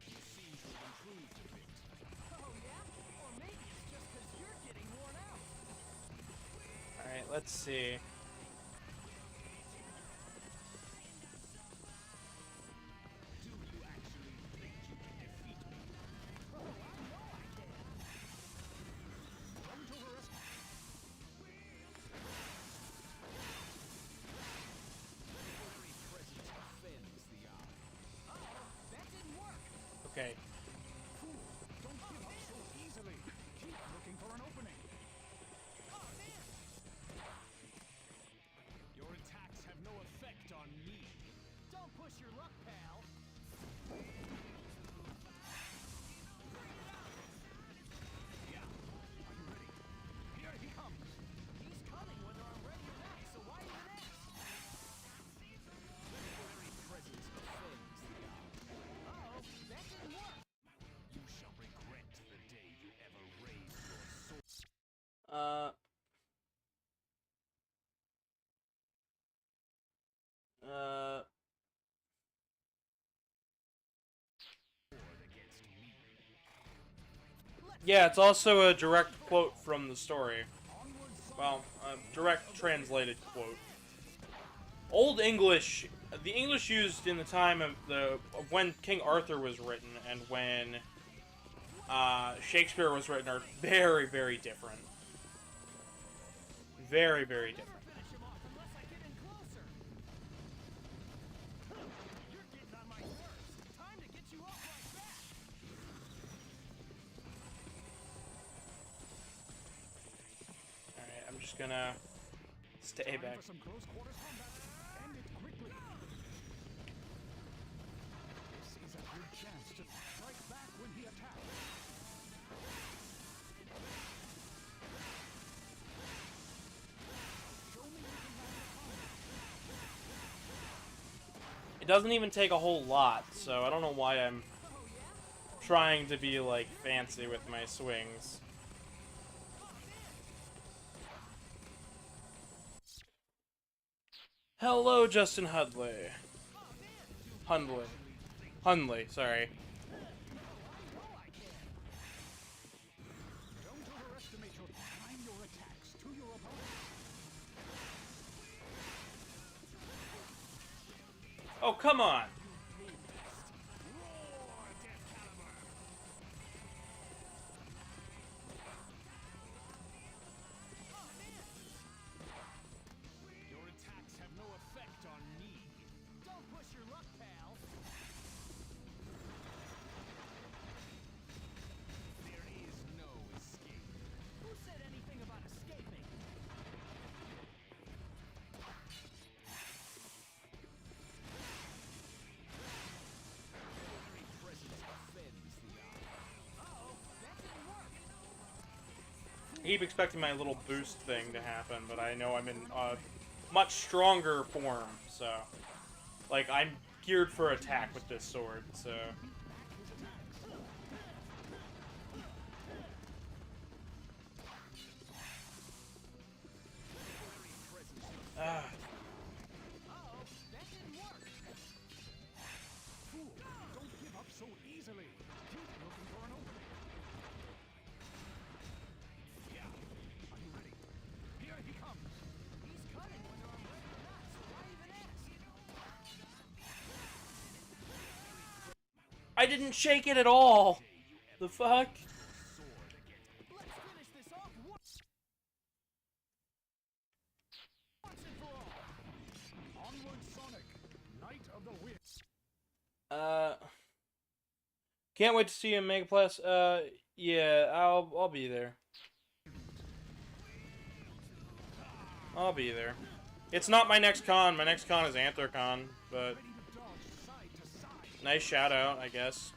You seem to have improved a bit. Oh yeah? Or maybe it's just because you're getting worn out. Alright, let's see. Do you actually think you can defeat me? Oh, I know I can. Don't overestimate. Very presence offends the eye. Uh-oh, that didn't work. Okay. Fool, don't give up so easily. Keep looking for an opening. Oh man! Your attacks have no effect on me. Don't push your luck, pal. Yeah. Are you ready? Here he comes. He's coming whether I'm ready or not, so why even ask? Very presence offends the eye. Uh-oh, that didn't work. You shall regret the day you ever raised your sword. Uh... Against me. Yeah, it's also a direct quote from the story. Well, a direct translated quote. Old English, the English used in the time of when King Arthur was written and when Shakespeare was written are very, very different. Very, very different. Finish him off unless I get in closer. You're getting on my nerves. Time to get you off my back. Alright, I'm just gonna stay Time back. for some close quarters combat. End it quickly. This is a good chance to strike back when he attacks. Show me you can land a combo. It doesn't even take a whole lot, so I don't know why I'm trying to be, like, fancy with my swings. Hello, Justin Hudley. Hundley, sorry. Don't overestimate your time your attacks to your opponents. Oh, come on! Your attacks have no effect on me. Don't push your luck, pal. There is no escape. Who said anything about escaping? Very presence offends the eye. Uh-oh, that didn't work. I keep expecting my little boost thing to happen, but I know I'm in a much stronger form, so... Like, I'm geared for attack with this sword, so... Ah. Uh-oh, that didn't work. I didn't shake it at all. The fuck? Let's finish this off once and for all. Onward, Sonic, Knight of the Wind. Can't wait to see you in Mega Plus. Yeah, I'll be there. I'll be there. It's not my next con. My next con is Anthrocon, but Ready to dodge side to side. nice shout out, I guess.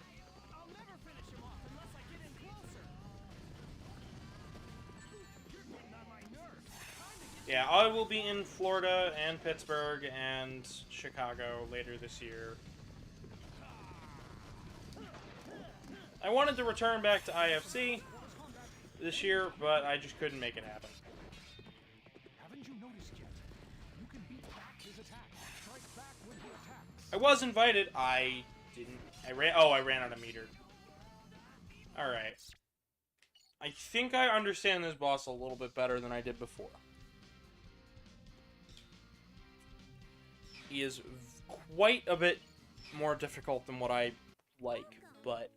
I'll never finish him off unless I get in closer. You're getting on my nerves. Time to get Yeah, I will be in Florida and Pittsburgh and Chicago later this year. I wanted to return back to IFC this year, but I just couldn't make it happen. Haven't you noticed yet? You can beat back his attack. Strike back when he attacks. I was invited. I didn't. I ran out of meter. Alright. I think I understand this boss a little bit better than I did before. He is quite a bit more difficult than what I like, but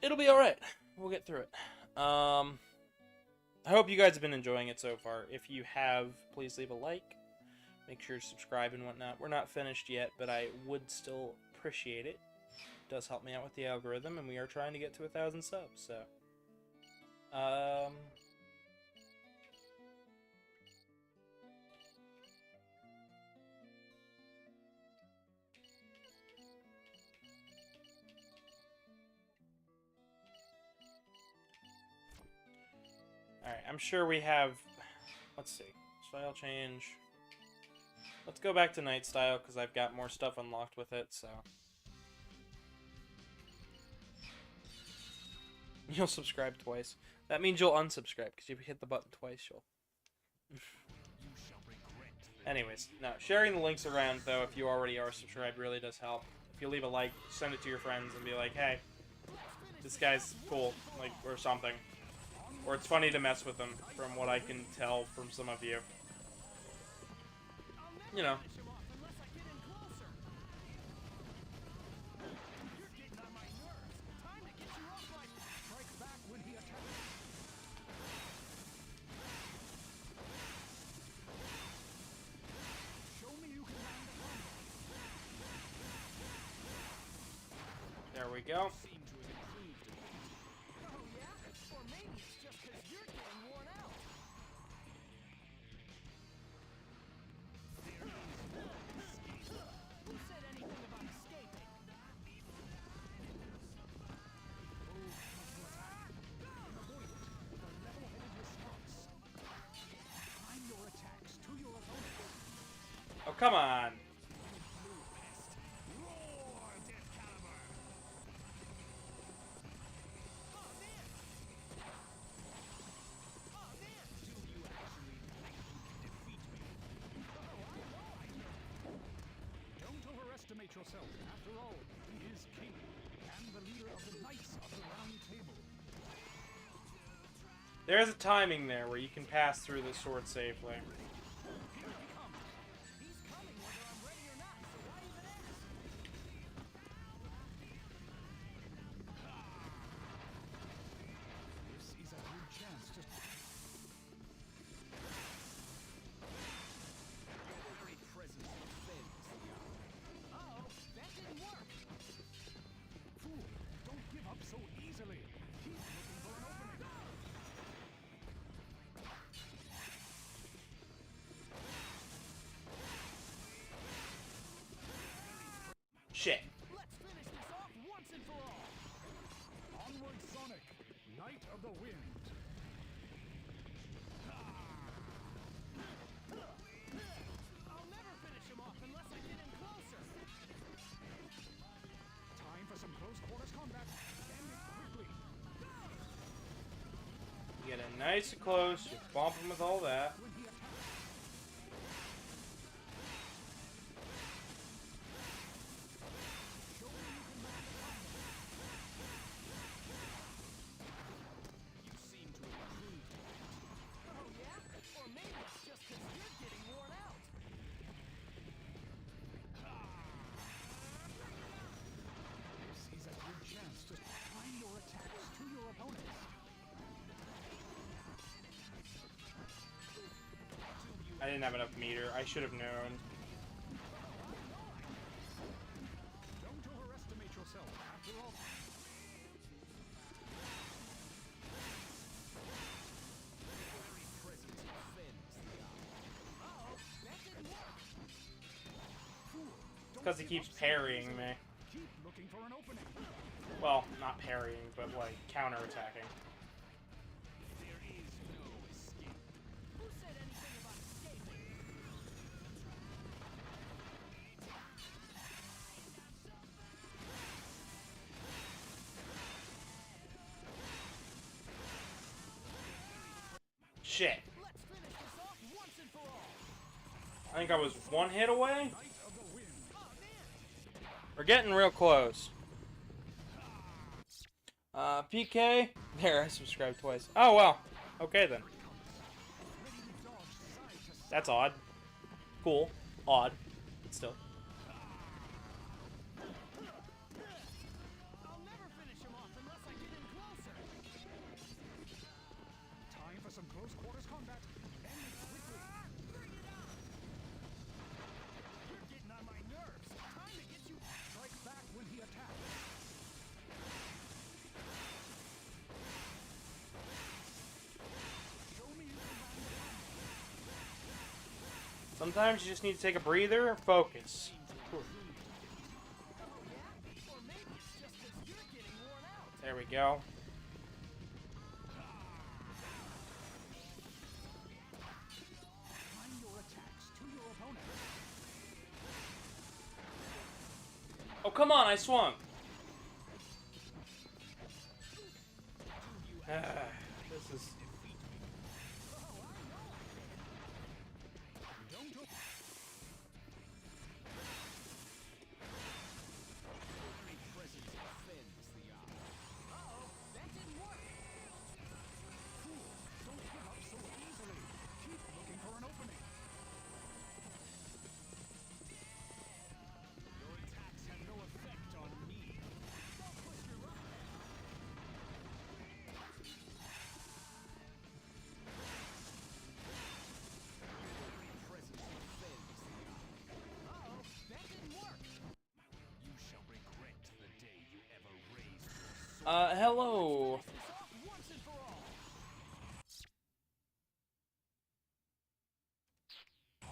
it'll be alright. We'll get through it. I hope you guys have been enjoying it so far. If you have, please leave a like. Make sure to subscribe and whatnot. We're not finished yet, but I would still appreciate it. It does help me out with the algorithm, and we are trying to get to 1,000 subs, so. Alright, I'm sure we have... Let's see. Style change. Let's go back to Night Style, because I've got more stuff unlocked with it, so... You'll subscribe twice. That means you'll unsubscribe, because if you hit the button twice, you'll... Anyways, no. Sharing the links around, though, if you already are subscribed, really does help. If you leave a like, send it to your friends and be like, hey, this guy's cool, like, or something. Or it's funny to mess with them, from what I can tell from some of you. You know. finish him off unless I get in closer. You're getting on my nerves. Time to get you off my... Strike back when he attacks. Show me you can land a combo. There we go. Seem to have improved a bit. Oh, yeah? Or maybe it's just because you're getting worn out. Who said anything about escaping? Avoid it with a level-headed response. Time your attacks to your opponent. Oh, come on. Roar, Death Caliber! Oh, man! Oh, man! Do you actually think you can defeat me? Oh, I know I can. Don't overestimate yourself. After all, he is king and the leader of the Knights of the Round Table. There's a timing there where you can pass through the sword safely. Here he comes. He's coming whether I'm ready or not, so why even ask? This is a good chance to... Your very presence offends the eye. Uh-oh, that didn't work. Fool, don't give up so easily. He's looking for an opening. Shit. Let's finish this off once and for all. Onward, Sonic, Knight of the Wind. I'll never finish him off unless I get in closer. Time for some close quarters combat. End it quickly. You get in nice and close, you bump him with all that. When he attacks, show me you can land a combo. You seem to have improved a bit. Oh, yeah? Or maybe it's just because you're getting worn out. didn't have enough meter. I should have known. Don't overestimate yourself. After all, Because he keeps parrying me. keep looking for an opening. Well, not parrying, but like counterattacking. There is no escape. Who said anything about escaping? Shit. Let's finish this off once and for all. I think I was one hit away. Night of the Wind. We're getting real close. PK. There, I subscribed twice. Oh, well. Okay, then. That's odd. Cool. Odd. But still. I'll never finish him off unless I get in closer. Time for some close quarters combat. End it quickly. You're getting on my nerves. Time to get you. Strike back when he attacks. Show me you can land the combo. Sometimes you just need to take a breather, focus. Or maybe it's just because you're getting worn out. There we go. Time your attacks to your opponent. Oh, come on, I swung. This is... Don't go. Presence offends the eye. Uh-oh, that didn't work. Fool, don't give up so easily. Keep looking for an opening. Your attacks have no effect on me. Don't push your luck. Presence offends the eye. Uh-oh, that didn't work. You shall regret the day you ever raised your sword. Hello. Finish this off once and for all.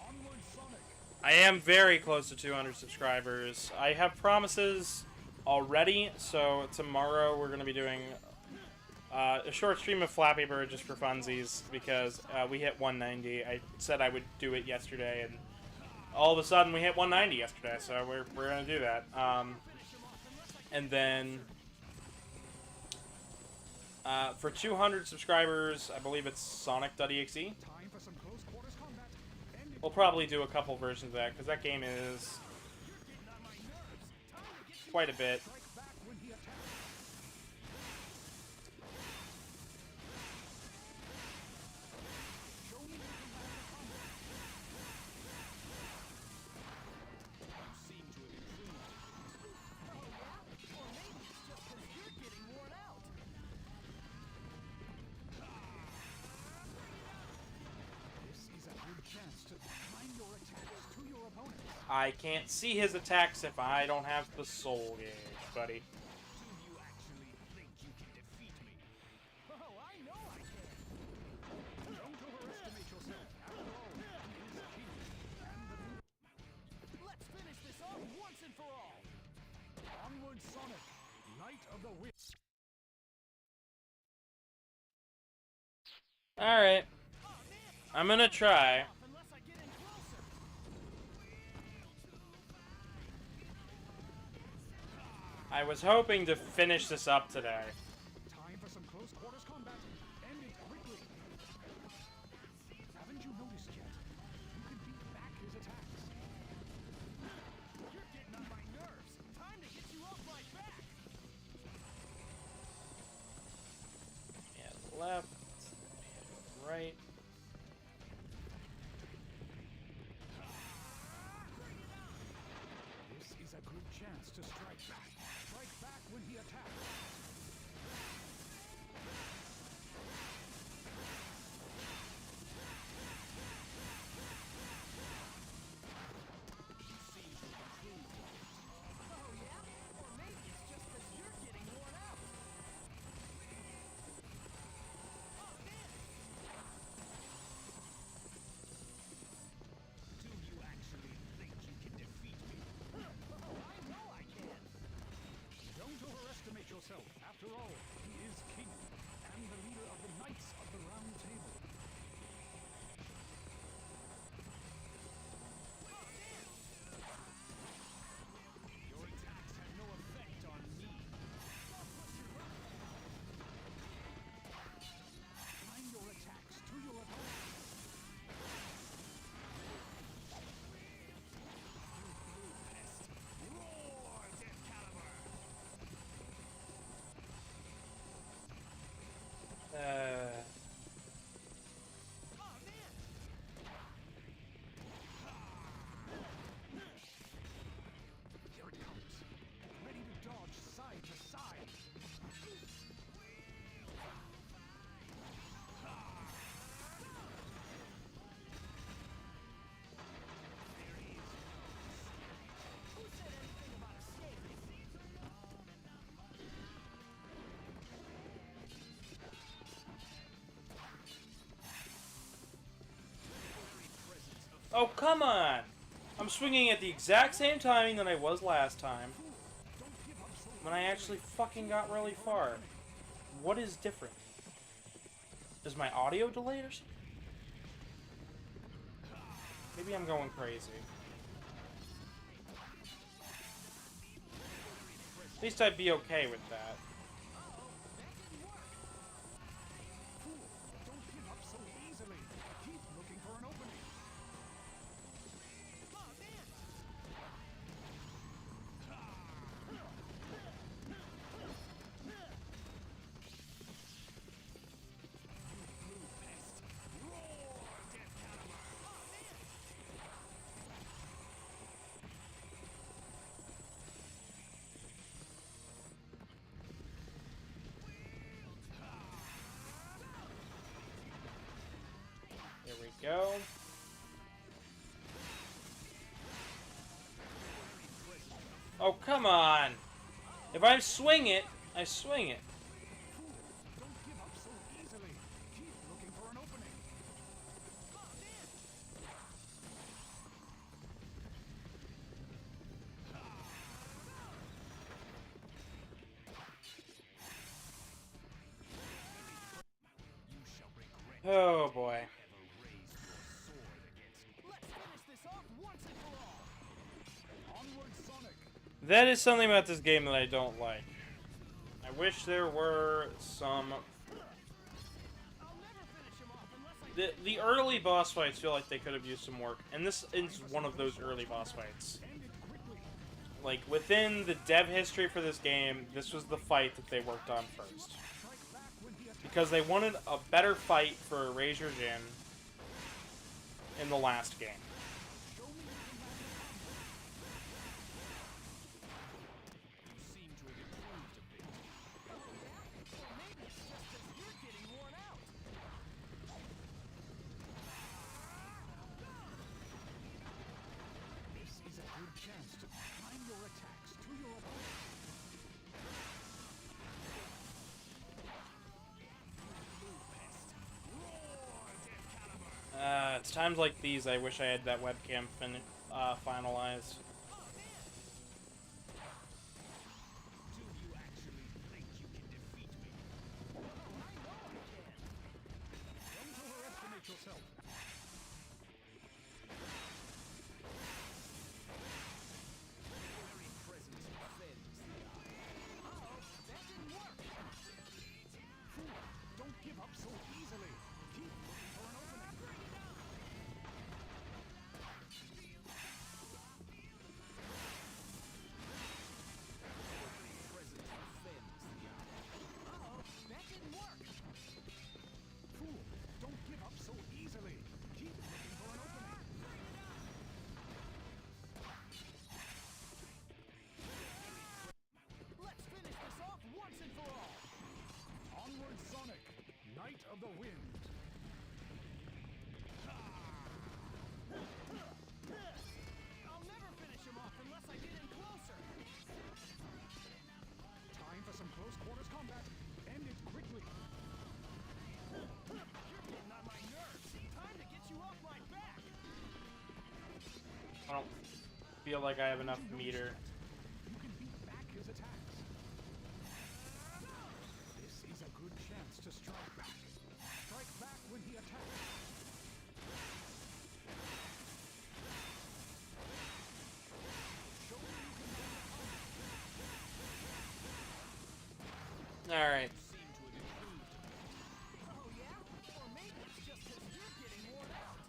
Onward, Sonic. I am very close to 200 subscribers. I have promises already, so tomorrow we're going to be doing a short stream of Flappy Bird just for funsies, because we hit 190. I said I would do it yesterday, and all of a sudden we hit 190 yesterday, so we're going to do that. And then for 200 subscribers, I believe it's Sonic.exe. Time for some close quarters combat. End it. We'll probably do a couple versions of that, because that game is quite a bit. Strike back when he attacks. Show me you can land the combo. You seem to have improved. Oh, yeah? Or maybe it's just because you're getting worn out. This is a good chance to time your attacks to your opponent. I can't see his attacks if I don't have the soul gauge, buddy. Do you actually think you can defeat me? Oh, I know I can. Don't overestimate yourself. After all, he is king. And the Let's finish this off once and for all. Onward, Sonic. Night of the Wind. Alright. I'm gonna try. Unless I get in closer. I was hoping to finish this up today. Time for some close quarters combat. End it quickly. Haven't you noticed yet? You can beat back his attacks. You're getting on my nerves. Time to get you off my back. And left. And right. This is a good chance to strike back. Strike back when he attacks. Oh, come on! I'm swinging at the exact same timing that I was last time. When I actually fucking got really far. What is different? Is my audio delayed or something? Maybe I'm going crazy. At least I'd be okay with that. Don't give up so easily. Keep looking for an opening. Here we go. Oh, come on! If I swing it, I swing it. Don't give up so easily. Keep looking for an opening. You shall regret Oh boy. ever raised your sword against me. Let's finish this off once and for all. Onward, Sonic. That is something about this game that I don't like. I wish there were some... The early boss fights feel like they could have used some work, and this is one of those early boss fights. End it quickly. Like, within the dev history for this game, this was the fight that they worked on first. Strike back when he attacks. Because they wanted a better fight for Razor Jin in the last game. Show me you can handle combat. You seem to have improved a bit. Oh, yeah? Or maybe it's just because you're getting worn out. This is a good chance to time your attacks to your opponent. It's times like these I wish I had that webcam finalized. Do you actually think you can defeat me? Oh, I know I can. Don't overestimate yourself. Very presence offends the eye. Uh-oh, that didn't work. Fool, don't give up so easily. Keep looking for an opening. Presence offends the eye. Uh-oh, that didn't work. Fool, don't give up so easily. Keep looking for an opening. Let's finish this off once and for all. Onward, Sonic, Knight of the Wind. I'll never finish him off unless I get in closer. Time for some close quarters combat. End it quickly. You're getting on my nerves. Time to get you off my back. I don't feel like I have enough meter. You can beat back his attacks. This is a good chance to strike back. Strike back when he attacks. Show me you can bend the opponent. Alright. Seem to have improved a bit. Oh yeah? Or maybe it's just because you're getting worn out.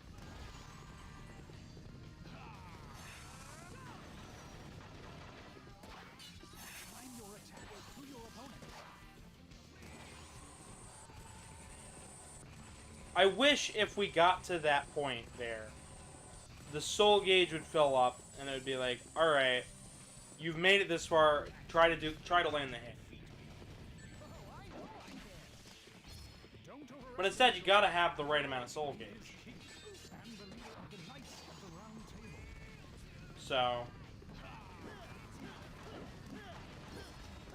Time your attacks to your opponent. I wish if we got to that point there, the soul gauge would fill up, and it would be like, alright, you've made it this far, try to land the hit. Oh, I know I can. Don't overestimate But instead, you gotta have the right amount of soul gauge. King and the leader of the Knights of the Round Table. So,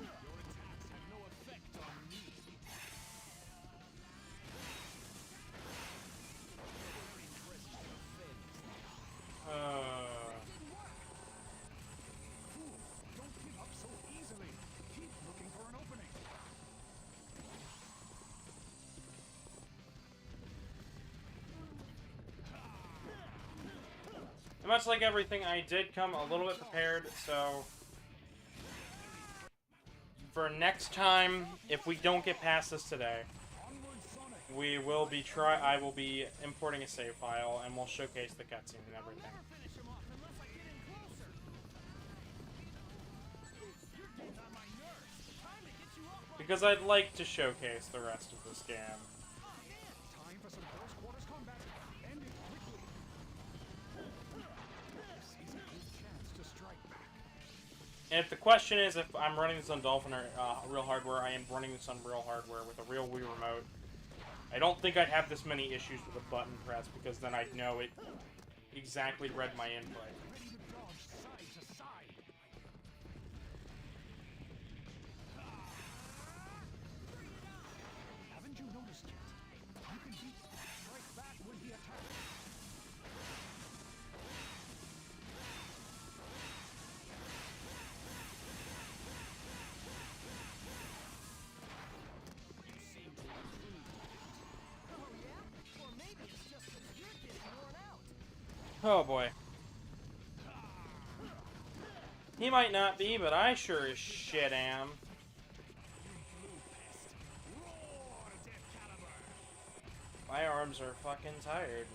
Your attacks have no effect on me. Very presence offends the eye. much like everything, I did come a little bit prepared, so for next time, if we don't get past this today, we will be I will be importing a save file, and we'll showcase the cutscene and everything. Finish him off unless I get in closer. You're getting on my nerves. Time to get you off my Because I'd like to showcase the rest of this game. Time for some close quarters combat. End it quickly. This is a good chance to strike back. And if the question is if I'm running this on Dolphin or real hardware, I am running this on real hardware with a real Wii remote. I don't think I'd have this many issues with a button press, because then I'd know it exactly read my input. Ready to dodge side to side. Haven't you noticed yet? You can beat strike back when he attacks. You seem to improve. Oh yeah? Or maybe it's just that you're getting worn out. Oh boy. He might not be, but I sure as shit am. My arms are fucking tired.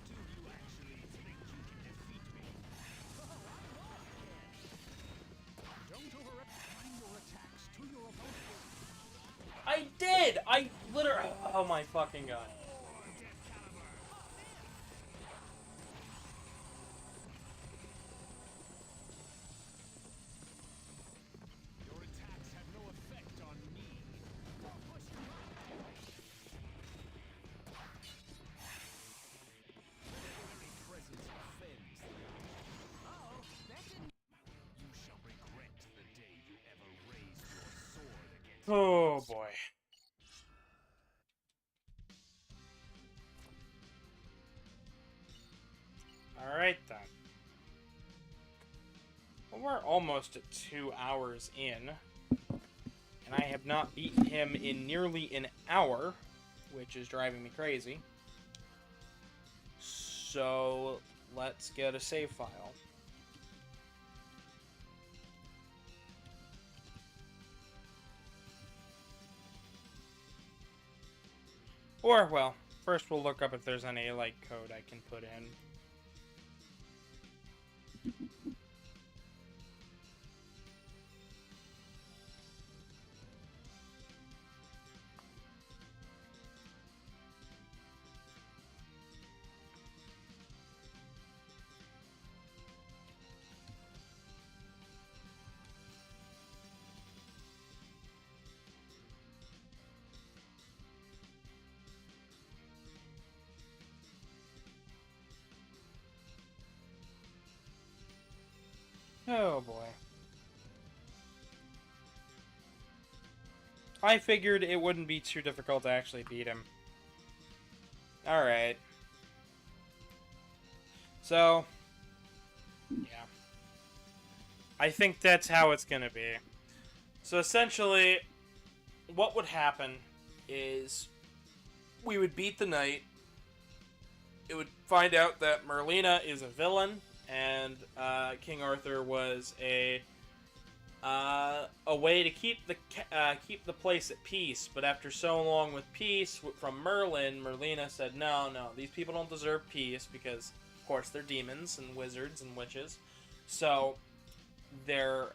Do you actually think you can defeat me? Oh, I know I can. Don't overestimate your attacks to your opponent. I did! I literally... Oh my fucking god. Your attacks have no effect on me. Don't push me. The very presence offends the eye. Uh-oh, that didn't... You shall regret the day you ever raised your sword against me. Oh boy. Alright then. Well, we're almost at 2 hours in. And I have not beaten him in nearly an hour, which is driving me crazy. So, let's get a save file. Or, well, first we'll look up if there's any, like, code I can put in. Oh boy. I figured it wouldn't be too difficult to actually beat him. Alright. So, yeah. I think that's how it's gonna be. So essentially, what would happen is we would beat the knight. It would find out that Merlina is a villain, and King Arthur was a way to keep the place at peace. But after so long with peace from Merlin, Merlina said, no, these people don't deserve peace, because of course they're demons and wizards and witches. So their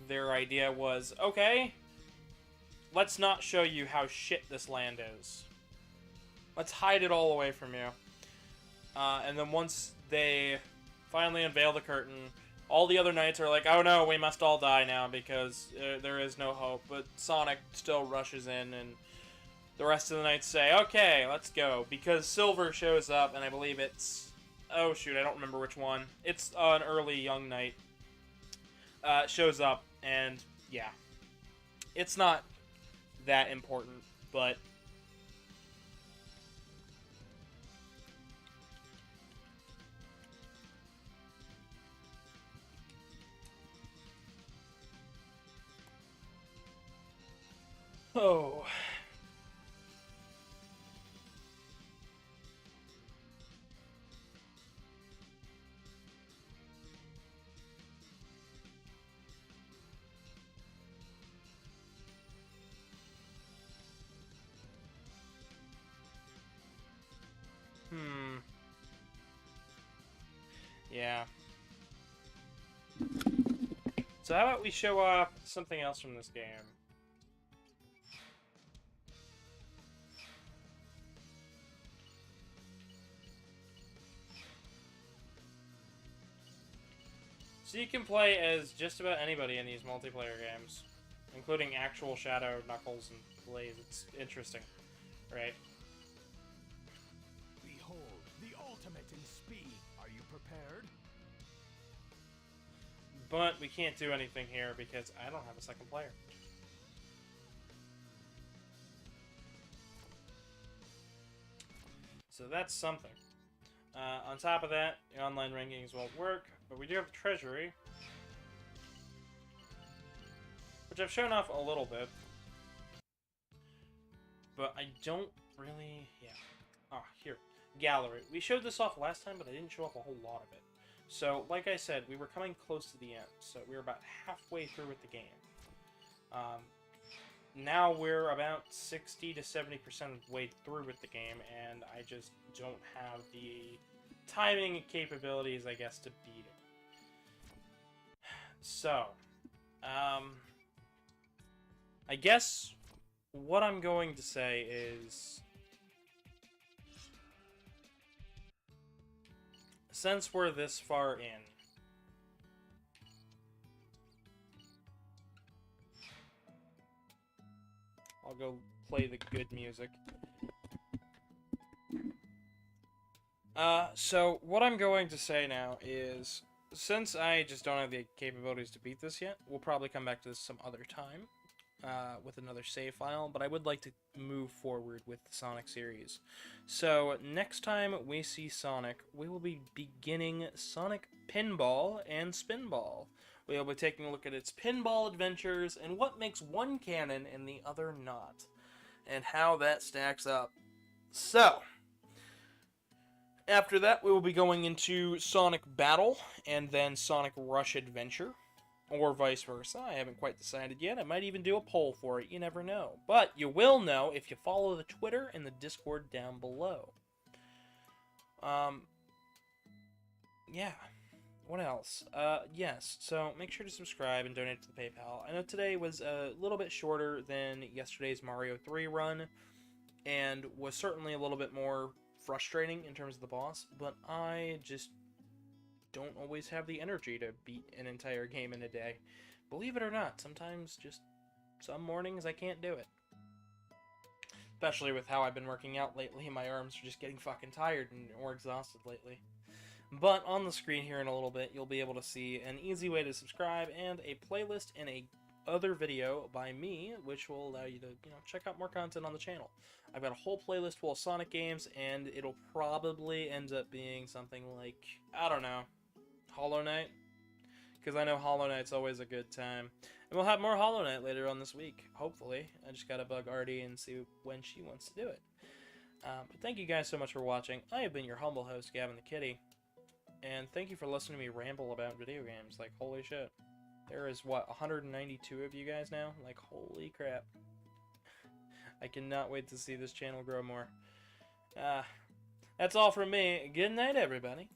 idea was, okay, let's not show you how shit this land is. Let's hide it all away from you. And then once they finally unveil the curtain, all the other knights are like, oh no, we must all die now because there is no hope. But Sonic still rushes in, and the rest of the knights say, okay, let's go. Because Silver shows up, and I believe it's... Oh shoot, I don't remember which one. It's an early young knight. Shows up, and yeah. It's not that important, but... Oh. Yeah. So how about we show off something else from this game? So you can play as just about anybody in these multiplayer games, including actual Shadow, Knuckles, and Blaze. It's interesting, right? Behold, the ultimate in speed. Are you prepared? But we can't do anything here because I don't have a second player. So that's something. On top of that, the online rankings won't work, but we do have the treasury, which I've shown off a little bit. But I don't really... yeah. Ah, here. Gallery. We showed this off last time, but I didn't show off a whole lot of it. So, like I said, we were coming close to the end, so we were about halfway through with the game. Now we're about 60 to 70% of the way through with the game, and I just don't have the timing and capabilities, I guess, to beat it. So, I guess what I'm going to say is, since we're this far in, I'll go play the good music. So what I'm going to say now is, since I just don't have the capabilities to beat this yet, we'll probably come back to this some other time, with another save file, but I would like to move forward with the Sonic series. So, next time we see Sonic, we will be beginning Sonic Pinball and Spinball. We will be taking a look at its pinball adventures and what makes one canon and the other not, and how that stacks up. So, after that, we will be going into Sonic Battle and then Sonic Rush Adventure, or vice versa. I haven't quite decided yet. I might even do a poll for it. You never know. But you will know if you follow the Twitter and the Discord down below. Yeah. What else? Yes. So make sure to subscribe and donate to the PayPal. I know today was a little bit shorter than yesterday's Mario 3 run, and was certainly a little bit more frustrating in terms of the boss, but I just don't always have the energy to beat an entire game in a day. Believe it or not, sometimes just some mornings I can't do it. Especially with how I've been working out lately, my arms are just getting fucking tired or exhausted lately. But on the screen here in a little bit, you'll be able to see an easy way to subscribe and a playlist and a other video by me, which will allow you to, check out more content on the channel. I've got a whole playlist full of Sonic games, and it'll probably end up being something like, I don't know, Hollow Knight? Because I know Hollow Knight's always a good time. And we'll have more Hollow Knight later on this week, hopefully. I just gotta bug Artie and see when she wants to do it. But thank you guys so much for watching. I have been your humble host, Gavin the Kitty. And thank you for listening to me ramble about video games. Like, holy shit. There is, what, 192 of you guys now? Like, holy crap. I cannot wait to see this channel grow more. That's all from me. Good night, everybody.